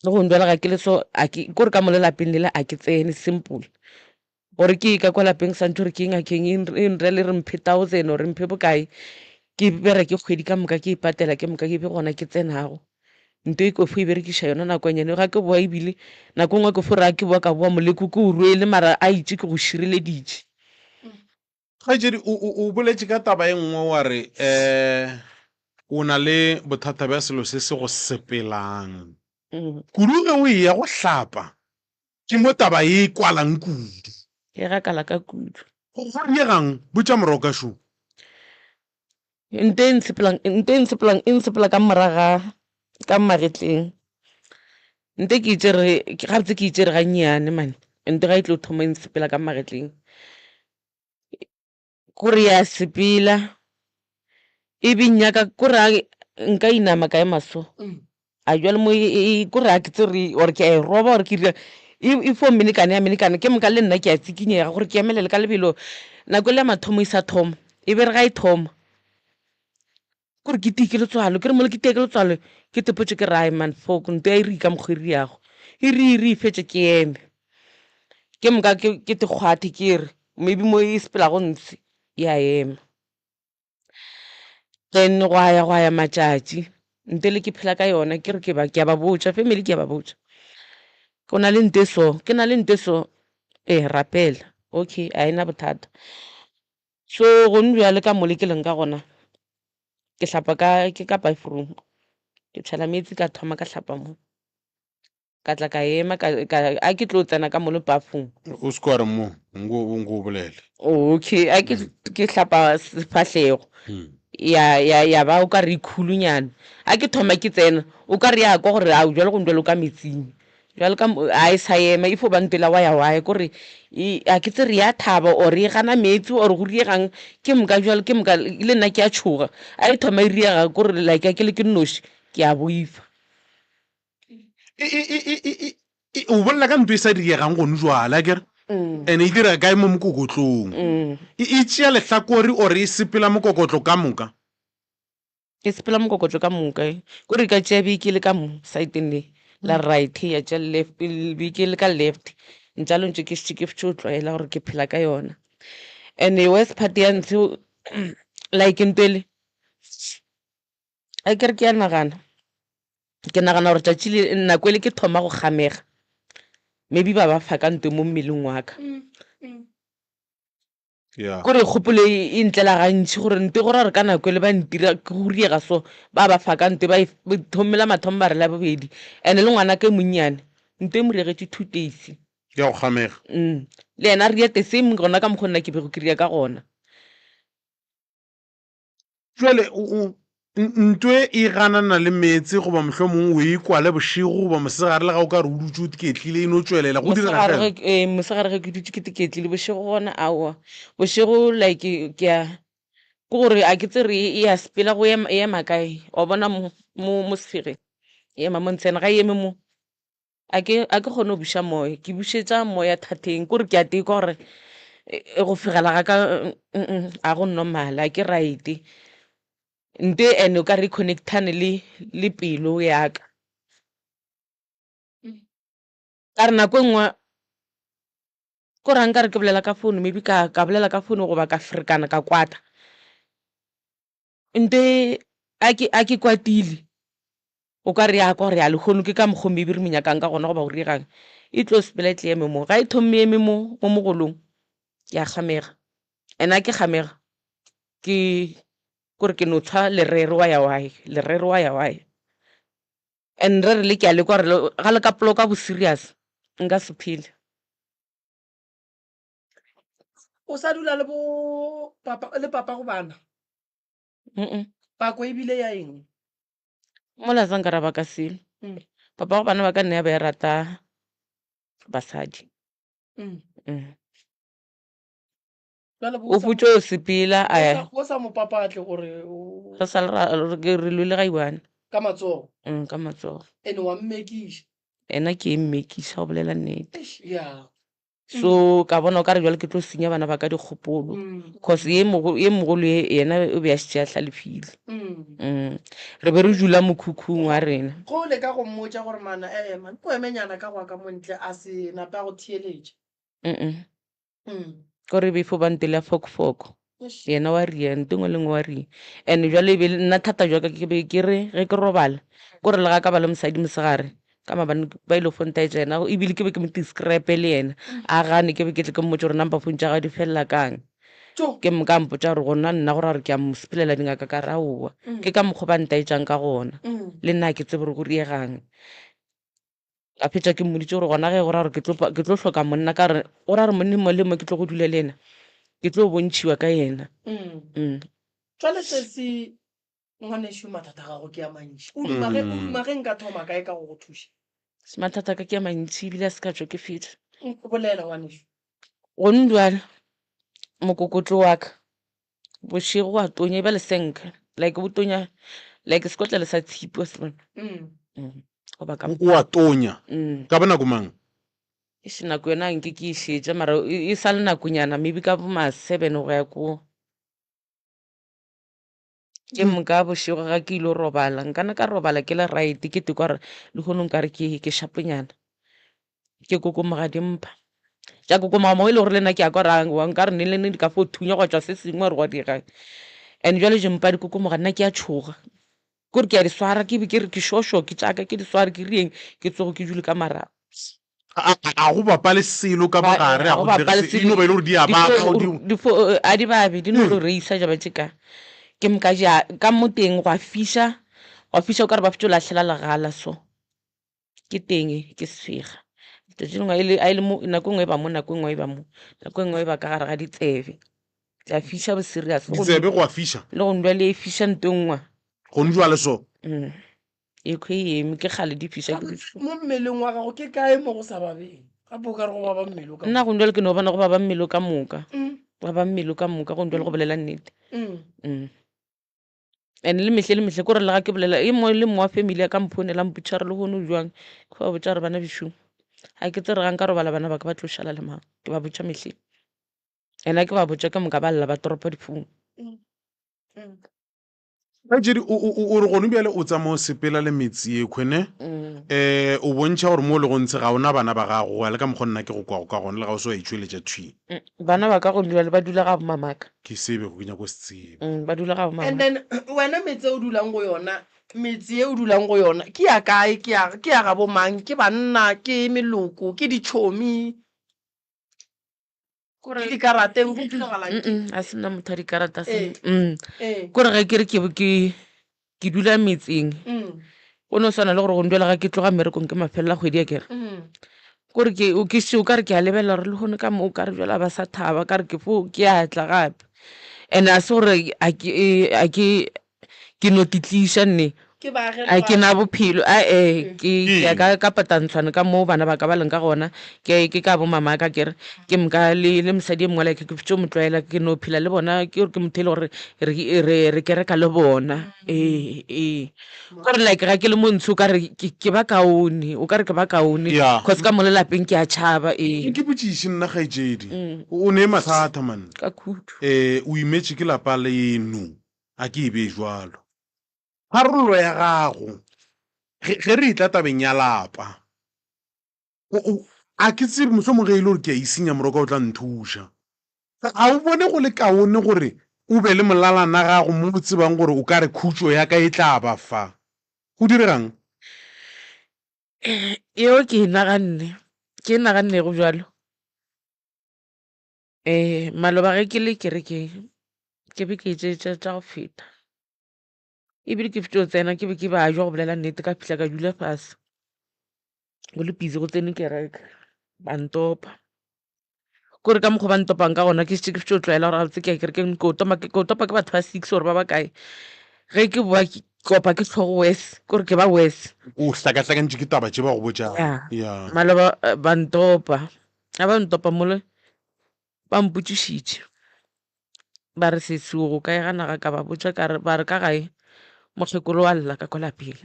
le go ndwela ga ke le so kore ka mo lelapeng lele a ke tsene simple gore ke ka kwa lapeng santse gore ke ngakeng e nrele re mphe 1000 ore mphe bokae ke bereke kgwedi ka moka ke ipatela ke moka ke be gona ke tsenago nto e kofo e berekiša yona nakonyane ga ke boa ebile nako ngwe ke fo rea ke boa ka boa moleko ke o rwele mara a itse ke go šireleditše kgaitsedi o boletše ka taba e nngwe wa re o na le bothata bja selo se se go sepelang kudu ge o eya go hlapa ke mo taba e kwalang kudu ke gakala ka kudu go riegang botša morago ka šo nte e nsepela ka moraga ka magetleng nte ke gabotse ke itsere ga nnyane mane nte ga e tlo thoma e nsepela ka magetleng kore ya sepela e binyaka kore nka inama ka emaso a jwale mo kore a ke tsere ore ke a e roba ore ke dira e fo menekane ya menekane ke moka le nna ke a tsikinyega gore ke emelele ka lebelo nako le ya mathomo e sa thoma e be re ga e thoma kore ke tike letswalo ke re mole ke teke letswalo ke tepotse ke rae man folk nto ya iri ka mokgweri yago e re fetse ke eme ke moka ke tekgwathe ke re maybe mo e sepela go ntse ya ema then go ya matšatši nte le ke phela ka yona ke re ke a ba botša family ke a ba botša ke na le nte so rapela okay a ena bothata so go nbjale ka mole ke leng ka gona ke hlapa ke ka bathroom ke tshela metsi ka thoma ka hlapa mo ka tla ka ema a ke tlo tsena ka mole bathroom o se kwa re mo nko bolele okay a ke hlapa sefahlego ya ba o ka re ikhulunyana a ke thoma ke tsena o ka re ya kwa gore a jwale go ndwele ka metsing jwale ka a e sa ema ifo ba ntela wa kore a ke tse re ya thaba or e gana metsi or go riegang ke moka jwale ke moka le nna ke a tshoga a e thoma e riega kore like a ke le ke nnoši ke a boifa o bolela ka nto e sa diegang gone jwala kere and-e e dira kae mo mokokotlong e tšea lehlakore ore e sepela mokokotlo ka moka e sepela mokokotlo ka moka kore ka tšea beikele ka mo saeteng le la right ya tša left beikele ka left ntšalo ntse ke šitše ke fetše o tlwaela gore ke phela ka yona and west part ya ntshe like ntwele a kere ke ya nagana gore tšatši nako ele ke thoma go kgamega maybe ba fa ka ntwe mo mmeleng wa ka kore kgopolo e ntlela gantši gore nte gore re ka nako ele ba ntira ke go riega so ba fa ka ntwe ba thomela mathomo ba re la bobedi and le ngwana ka monnyane nte mo regetše 2 days ya go kgamega le yena re ete same gona ka mokgwa nna ke bego ke ria ka gona jale ntwe e ganana le metse goba mohlho mongwe o e kwale bošego goba mosegare le ga o ka re o dutse ke tlile e no tswelela go diragela mosegare ge ke dutse ke tlile bošego gona aowa bošego like ke gore a ke tse re e ya sepela go ema kae wa bona mo sefegeng ema mo ntshene ga eme mo a ke kgone go buša moya ke bušetša moya thateng kore ke a teka gore go fegela ga ka a go normal a ke right nte ene o ka re connectane le pelo yaka ka re nako nngwe ko rang ka re ke bolela ka founu maybe ka bolela ka founu goba ka ferekana ka kwata nte a ke kwatile o ka re ya kwa gore ya lekgono ke ka mokgwa maybe re menyakang ka gona goba go riegang e tlo sepela e tle eme mo ga e thomme eme mo mogolong ke a kgamega and a ke kgamega kore ke no tshwa lerere wa ya wae and re le ke a le kwa re ga le ka poloka bo serious nka se phele o sa dula le papa go bana pako ebile ya eng mola sa nka ra ba ka selo papa go bana ba ka nne ya ba e rata basadi o putse o sepela o sa mo papatle gore re sa re lwele ga iwane ka matsogo ka matsogo ene wa mmekisa ena ke e mmekisa go bolela nnete ya so ka bona o ka re jwale ke tlo senya bana ba ka dikgopolo cause ye mogolo yena o be a šitse a hlalefile re be re dula mokhukhung wa rena go le ka go mmotsa gore mana man ko emenyana ka goa ka montle a se napa go theeletša kore before ba ntele ya fokofoko yena wa ria nte ngwe le ngwe wa ria and jwale ebe nna thata jwaka ke be ke re ge ke robala kore le ga ka ba le mosadi mosegare ka mabane ba ile fontaetša yena ebile ke be ke mo describe le yena a gane ke be ke tle ke mmotse gore number phone tša ga di felela kang ke ka mpotsa gore gona nna gore a re ke a mo sepelela dingaka ka ra oa ke ka mokgwa ba ntaetšang ka gona le nna ke tsebe gore go riegang a phetša ke mmoditse gore gona ge gore a re ke tlo hloka monna ka gore gore a re monne mo le mo ke tlo go dula le ena ke tlo bontšhiwa ka yena jwale sesi ngwanešo mathata gago ke a mantši o duma ge nka thoma kae ka go go thuša mathata ka ke a mantši ebile a se ka tswa ke feta bolela ngwanešo gone jwale mokokotlo wa ka bošego wa tonya e ba lesenka like botonya like sekotlele sa tshipi wa sebona wa tonya ka bonako mang e se nako yona nke ke e šetša mara e sa le nakonyana maybe ka bo ma-7 go ya ko ke moka bošego ga ke ile robala nkana ka robala ke le right ke te kwa re le kgone nka re ke shaponyana ke kokomoga dimpa ja kokomoga mo e le gore le nna ke ya kwa rang wa nka re ne le ne di ka fo thunya go tswa se sengwe re go dirang and jwale jempa di kokomoga nna ke a tshoga kore ke a di swara ke be ke re ke shosho ke tsaka ke di sware ke rieng ke tsogo ke jule ka marago a go bapa le selo ka mogare a go ino ba ile gore di a bapa a di babe di no lo reisa ja ba tseka ke mka ja ka mo teng go a fisha o ka re ba fitse lahlela legala so ke teng ke sefega tšengwe a ile mo nako ngwe ba mo nako ngwe ba mo nako ngwe ba ka gare ga ditsebe tsa fisha bo serious ditsebe go a fisha le go ndwa le fisha ntongwa go njwa le so e khwe ke gale di fisha mo mmeleng wa gago ke kae mo go sa babeng gape o ka re go baba mmele ka nna go ndwa le ke no bona go baba mmele ka moka baba mmele ka moka go ndwa le go bolela nnete and le mehle kore le ga ke bolela e mo le mo wa family ya ka mphonela mputšhare le gone jwang ke ba botša re bana bešong ga ke tsere ga nka robala bana ba ka ba tlo šala le mang ke ba botša mehleng ena ke ba botša ka moka ba lla ba toropa difounu jedi o re gone bjale o tsamao sepela le metsi e khwene o bontšha gore mo le go ntse ga ona bana ba gago le ka mokgonna ke go kwa go ka gone le ga o se wa itšweletša thwi bana ba ka go dula le ba dula ga bomamaka ke sebe go kenya ko setsebe ba dula ga bomamaka and then wena metsi e o dulang go yona metsi e o dulang go yona ke ya kae ke ya ga bomang ke banna ke meloko ke ditšhomi kore dikarateng go tlhogalang a sena motho a dikarata kore ga ke re ke dula metseng go ne o swana le gore go ndwela ga ke tloga mmerekong ke mafelela kgwedi ya kere kore ke se o ka re ke a lebelela gore le gone ka mo o ka re jala ba sa thaba ka re ke a tla gape and a se gore a ke no titliša nne a ke na bophelo ke ya ka patantshwane ka moo bana ba ka ba leng ka gona ke ka bo mamaka kere ke mka le mosadi e mongwe like ke fitse mo tlwaela ke no phela le bona ke gore ke motho e le gore re kereka le bona kore like ga ke le montsho o ka re ke ba kaone o ka re ke ba kaone cause ka mo lelapeng ke a tšhaba ke botšiše nna gaetsedi o ne mathata man ka khudu o imetše ke lapa leno a ke e be jwalo pharolo ya gago ge re itla tabeng ya lapa a ke tsebe mohlomongwe e le gore ke a isenya moroka o tla nthuša ga o bone go le kaone gore o be le molalana gago mo o tsebang gore o ka re khutšo ya ka e tla ba fa go diregang eo ke naganne go jalo maloba ge ke le kerekeng ke be ke tša go feta ebile ke fete o tsena ke be ke ba jwa go bolela nnete ka fitlha ka dula fase go le busy go tsene kereke ba ntopa kore ka mokgwa ba ntopang ka gona ke fete o tlwaela gore ga botse ke ya kerekeng ko topa ke batho ba 6 gore ba ba kae ge ke boa ke kopa ke tlhogo wes kore ke ba wes o hlakahlakantše ke taba tše ba go botšago ya mala ba ntopa a ba ntopa mole ba mpotšišitše ba re sesigo kae ga naga ka ba botša ba re ka gae mokgekolo wa lla ka kwa lapeng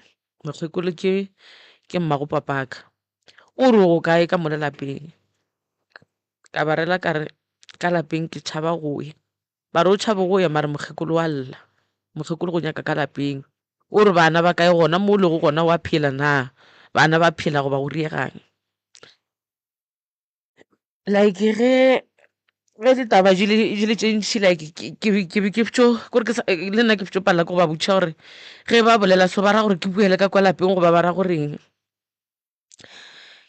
mokgekolo ke mmago papaka o re go kae ka mo lelapeng ka ba rela ka re ka lapeng ke tšhaba go ya ba re o tšhabe go ya mare mokgekolo wa lla mokgekolo go nyaka ka lapeng o re bana ba kae gona mo o lego gona wa phela na bana ba phela go ba go riegang like ge ditaba di le tše ntšhi like ke be ke fetšo kore le nna ke fetšo palela ko ba botšha gore ge ba bolela so ba ra gore ke buele ka kwa lapeng goba ba ra goreng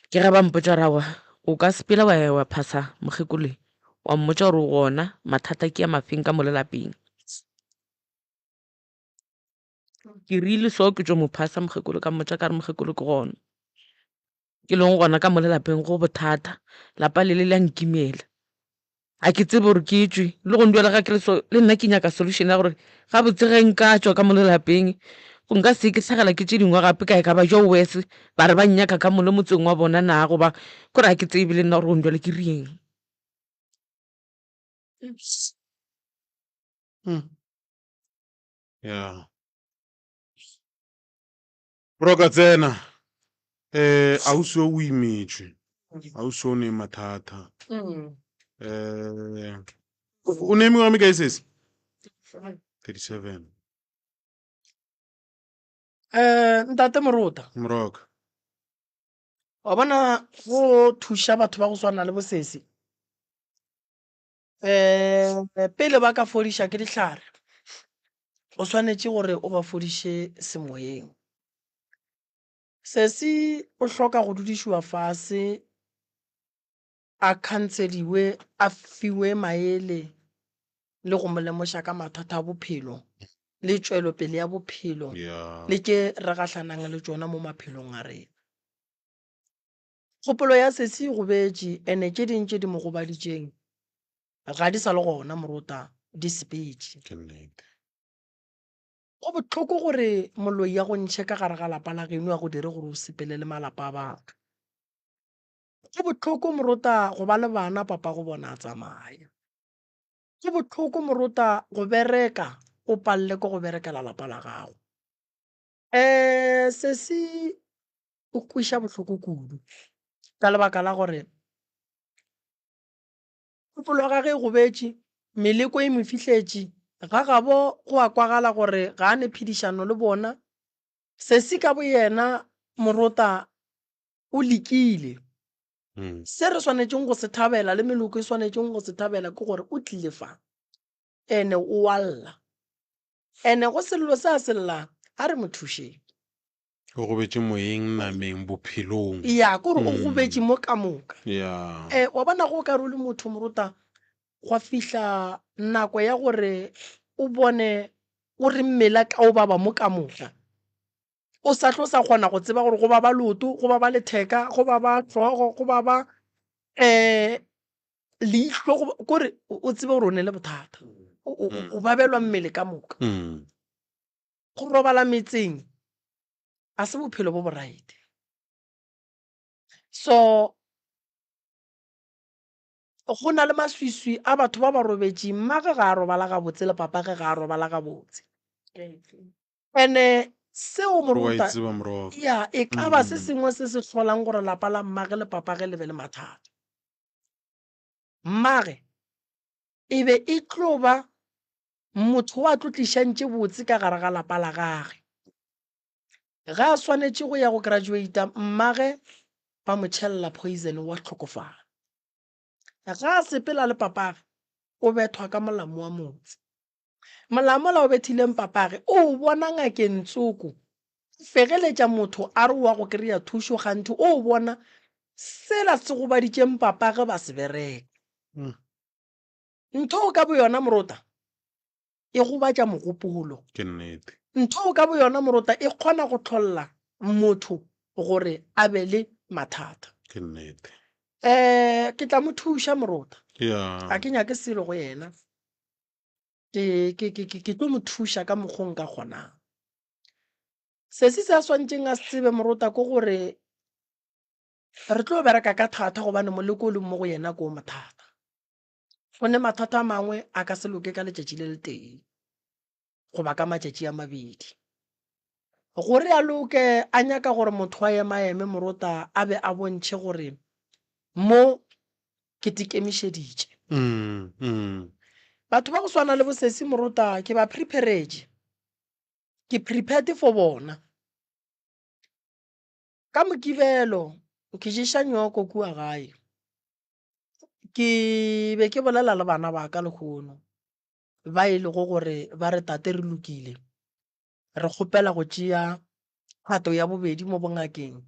ke ge ba mpotša rawa o ka sepela wa phasa mokgekole wa mmotša gore gona mathata ke ya mafeng ka mo lelapeng ke rile so ke tšo mo phasa mokgekolo ka mmotša ka re mokgekolo ke gona ke leng gona ka mo lelapeng go bothata lapa le la nkimela a ke tsebe gore ke tswe le go nduela ga ke le so le nna ke nyaka solution ya gore ga botse ge nka tswa ka mo lelapeng go nka se ke tlhagela ke tše dingwe gape ka e ka ba jo wes ba re ba nnyaka ka mole motseng wa bona na goba kore ga ke tsebe le nna gore go nduela ke rieng ya broka tsena ausi o imetšwe ausi o ne mathata o nemiwa me kae sese 37 ntate Moruta moroka wa bona go thuša batho ba go swana le bosesi pele ba ka fodiša ke dihlare o swanetše gore o ba fodiše semoyeng sesi o hloka go dudišiwa fase a khansediwe a fiwe maele le go mo lemoša ka mathata a bophelo le tšwelopele ya bophelo le ke re gahlanang le tšona mo maphelong a rena kgopolo ya sesi go betše ene ke dintše di mo gobaditšeng ga di sa le gona Moruta di sepetše go botlhoko gore moloi ya go ntšhe ka gare ga lapa la geno ya go dire gore o sepele le malapa a batho go botlhoko Moruta go ba le bana papa go bona a tsamaya go botlhoko Moruta go bereka o palle ko go berekela lapa la gago sesi o kwiša bohloko kudu ka lebaka la gore kgopolo ya gage go betše meleko e mefihletše ga gabo go a kwagala gore ga a ne phedišano le bona sesi ka bo yena Moruta o lekile se re swanetšeng go se thabela le meloko e swanetšeng go se thabela ke gore o tlile fa ene o walla ene go sello se a sellang a re mo thušeng o go betše moyeng nameng bophelong ya kore o go betše mo ka moka wa bona go ka re o le motho Moruta gwa fihla nako ya gore o bone o re mmela ka o baba mo ka moka o sa tlo sa kgona go tseba gore go ba ba loto go ba ba letheka go ba ba tlhogo go ba ba leihlo kore o tsebe gore o ne le bothata o babelwa mmele ka moka go robala metseng a se bophelo bo boraite so go na le maswiswi a batho ba ba robetše mmage ga a robala gabotse le papa ge ga a robala gabotse ene seo Moruta ya e ka ba se sengwe se se hlolang gore lapa la mmage le papa ge le be le mathata mmage e be e tlo ba motho wa tlo tlišantše botse ka gare ga lapa la gage ga a swanetše go ya go graduata mmage ba mo tšhelela poison wa tlhokofala ga a sepela le papage o bethwa ka molamo wa motse molamo la o bethileng papage o bona ngakeng tsoko fegeletša motho a re wa go kry-a thušo gantši o bona sela se go baditšeng papage ba se bereka ntho o ka bo yona Moruta e go batša mogopolo ntho o ka bo yona Moruta e kgona go tlholla motho gore a be le mathata ke tla mo thuša Moruta a ke nyake selo go yena ke tlo mo thuša ka mokgong ka kgonang. Se se a swantšeng a se tsebe morota ko gore re tlo bereka ka thata gobane moleko o leng mo go yena ko mathata. Gonne mathata a mangwe a ka se loke ka letšatši le le teng goba ka matšatši a mabedi. Gore a loke a nyaka gore motho a ema morota a be a bontšhe gore mo ke tikemišeditše. Batho ba go swana le bosesi morota ke ba preparetše, ke prepared for bona. Ka Mokibelo ke ješa nyoko kua gae, ke be ke bolela le bana ba ka lehono ba e le go gore ba re tate re lokile, re kgopela go tšea kgato ya bobedi mo bongakeng.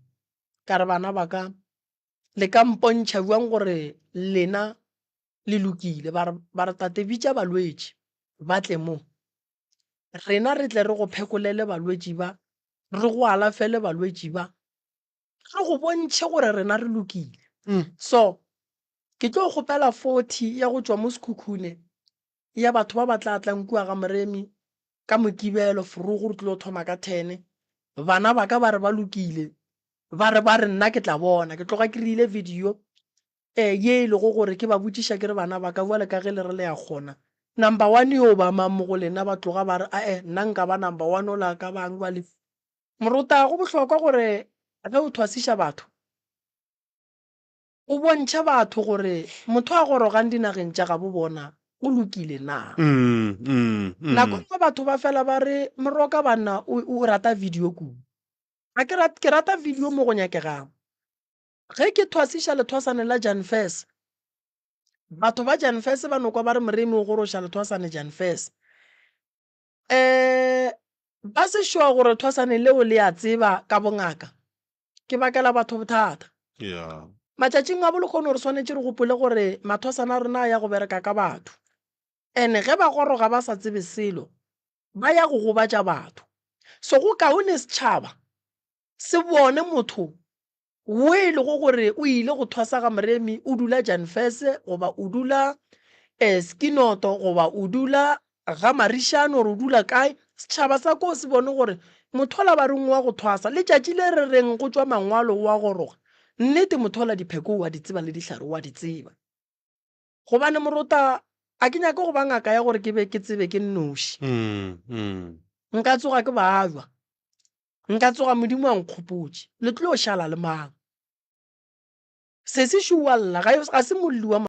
Ka re bana ba ka le ka mpontšha buang gore lena le lokile, ba re tate bitša balwetši ba tle mo, rena re tle re go phekolele balwetši ba, re go alafele balwetši ba, re go bontšhe gore rena re lokile. So ke tlo kgopela 40 ya go tšwa mo sekhukhune ya batho ba ba tla tlang kua ga Moremi ka Mokibelo Vroeg re tlo thoma ka 10. Bana ba ka ba re ba lokile, ba re nna ke tla bona, ke tloga ke rile video ye le go gore ke ba botšiša ke re bana ba ka bua le ka ge le re le ya kgona. Number 1 yo ba mang mo go lena ba tloga ba re nna nka ba number 1 o la ka bang ba le morota. Go bohlokwa gore ge o thwasiša batho o bontšha batho gore motho a gorogang dinageng tša gabo bona o lokile na. Nako nngwe batho ba fela ba re Moroka banna o rata video kudu. Ke rata video mo go nyakegang. Ge ke thwasiša lethwasane la Jan Fes, batho ba Jan Fes ba nokwa ba re Moremi o goroša lethwasane Jan Fes, ba se sure gore thwasane leo le a tseba ka bongaka, ke bakela batho bothata. Matšatšing a bolekgono re swanetše re gopole gore mathwasana a rena a ya go bereka ka batho, ene ge ba goroga ba sa tsebe selo ba ya go gobatša batho. So go kaone setšhaba se bone motho o e le go gore o ile go thwasa ga Moremi, o dula Jan Fes goba o dula Skinoto goba o dula ga Marishane gore o dula kae, setšhaba sa ko se bone gore mothola ba reng wa go thwasa letšatši le re reng go tšwa mangwalo wa goroga. Nnete mothola dipheko wa di tseba le dihlare wa di tseba. Gobane morota a ke nyake go ba ngaka ya gore ke be ke tsebe ke nnoši. Nka tsoga ke baajwa, nka tsoga Modimo a nkgopotše le tlo šala le mang. Se se šualla ga se molli wa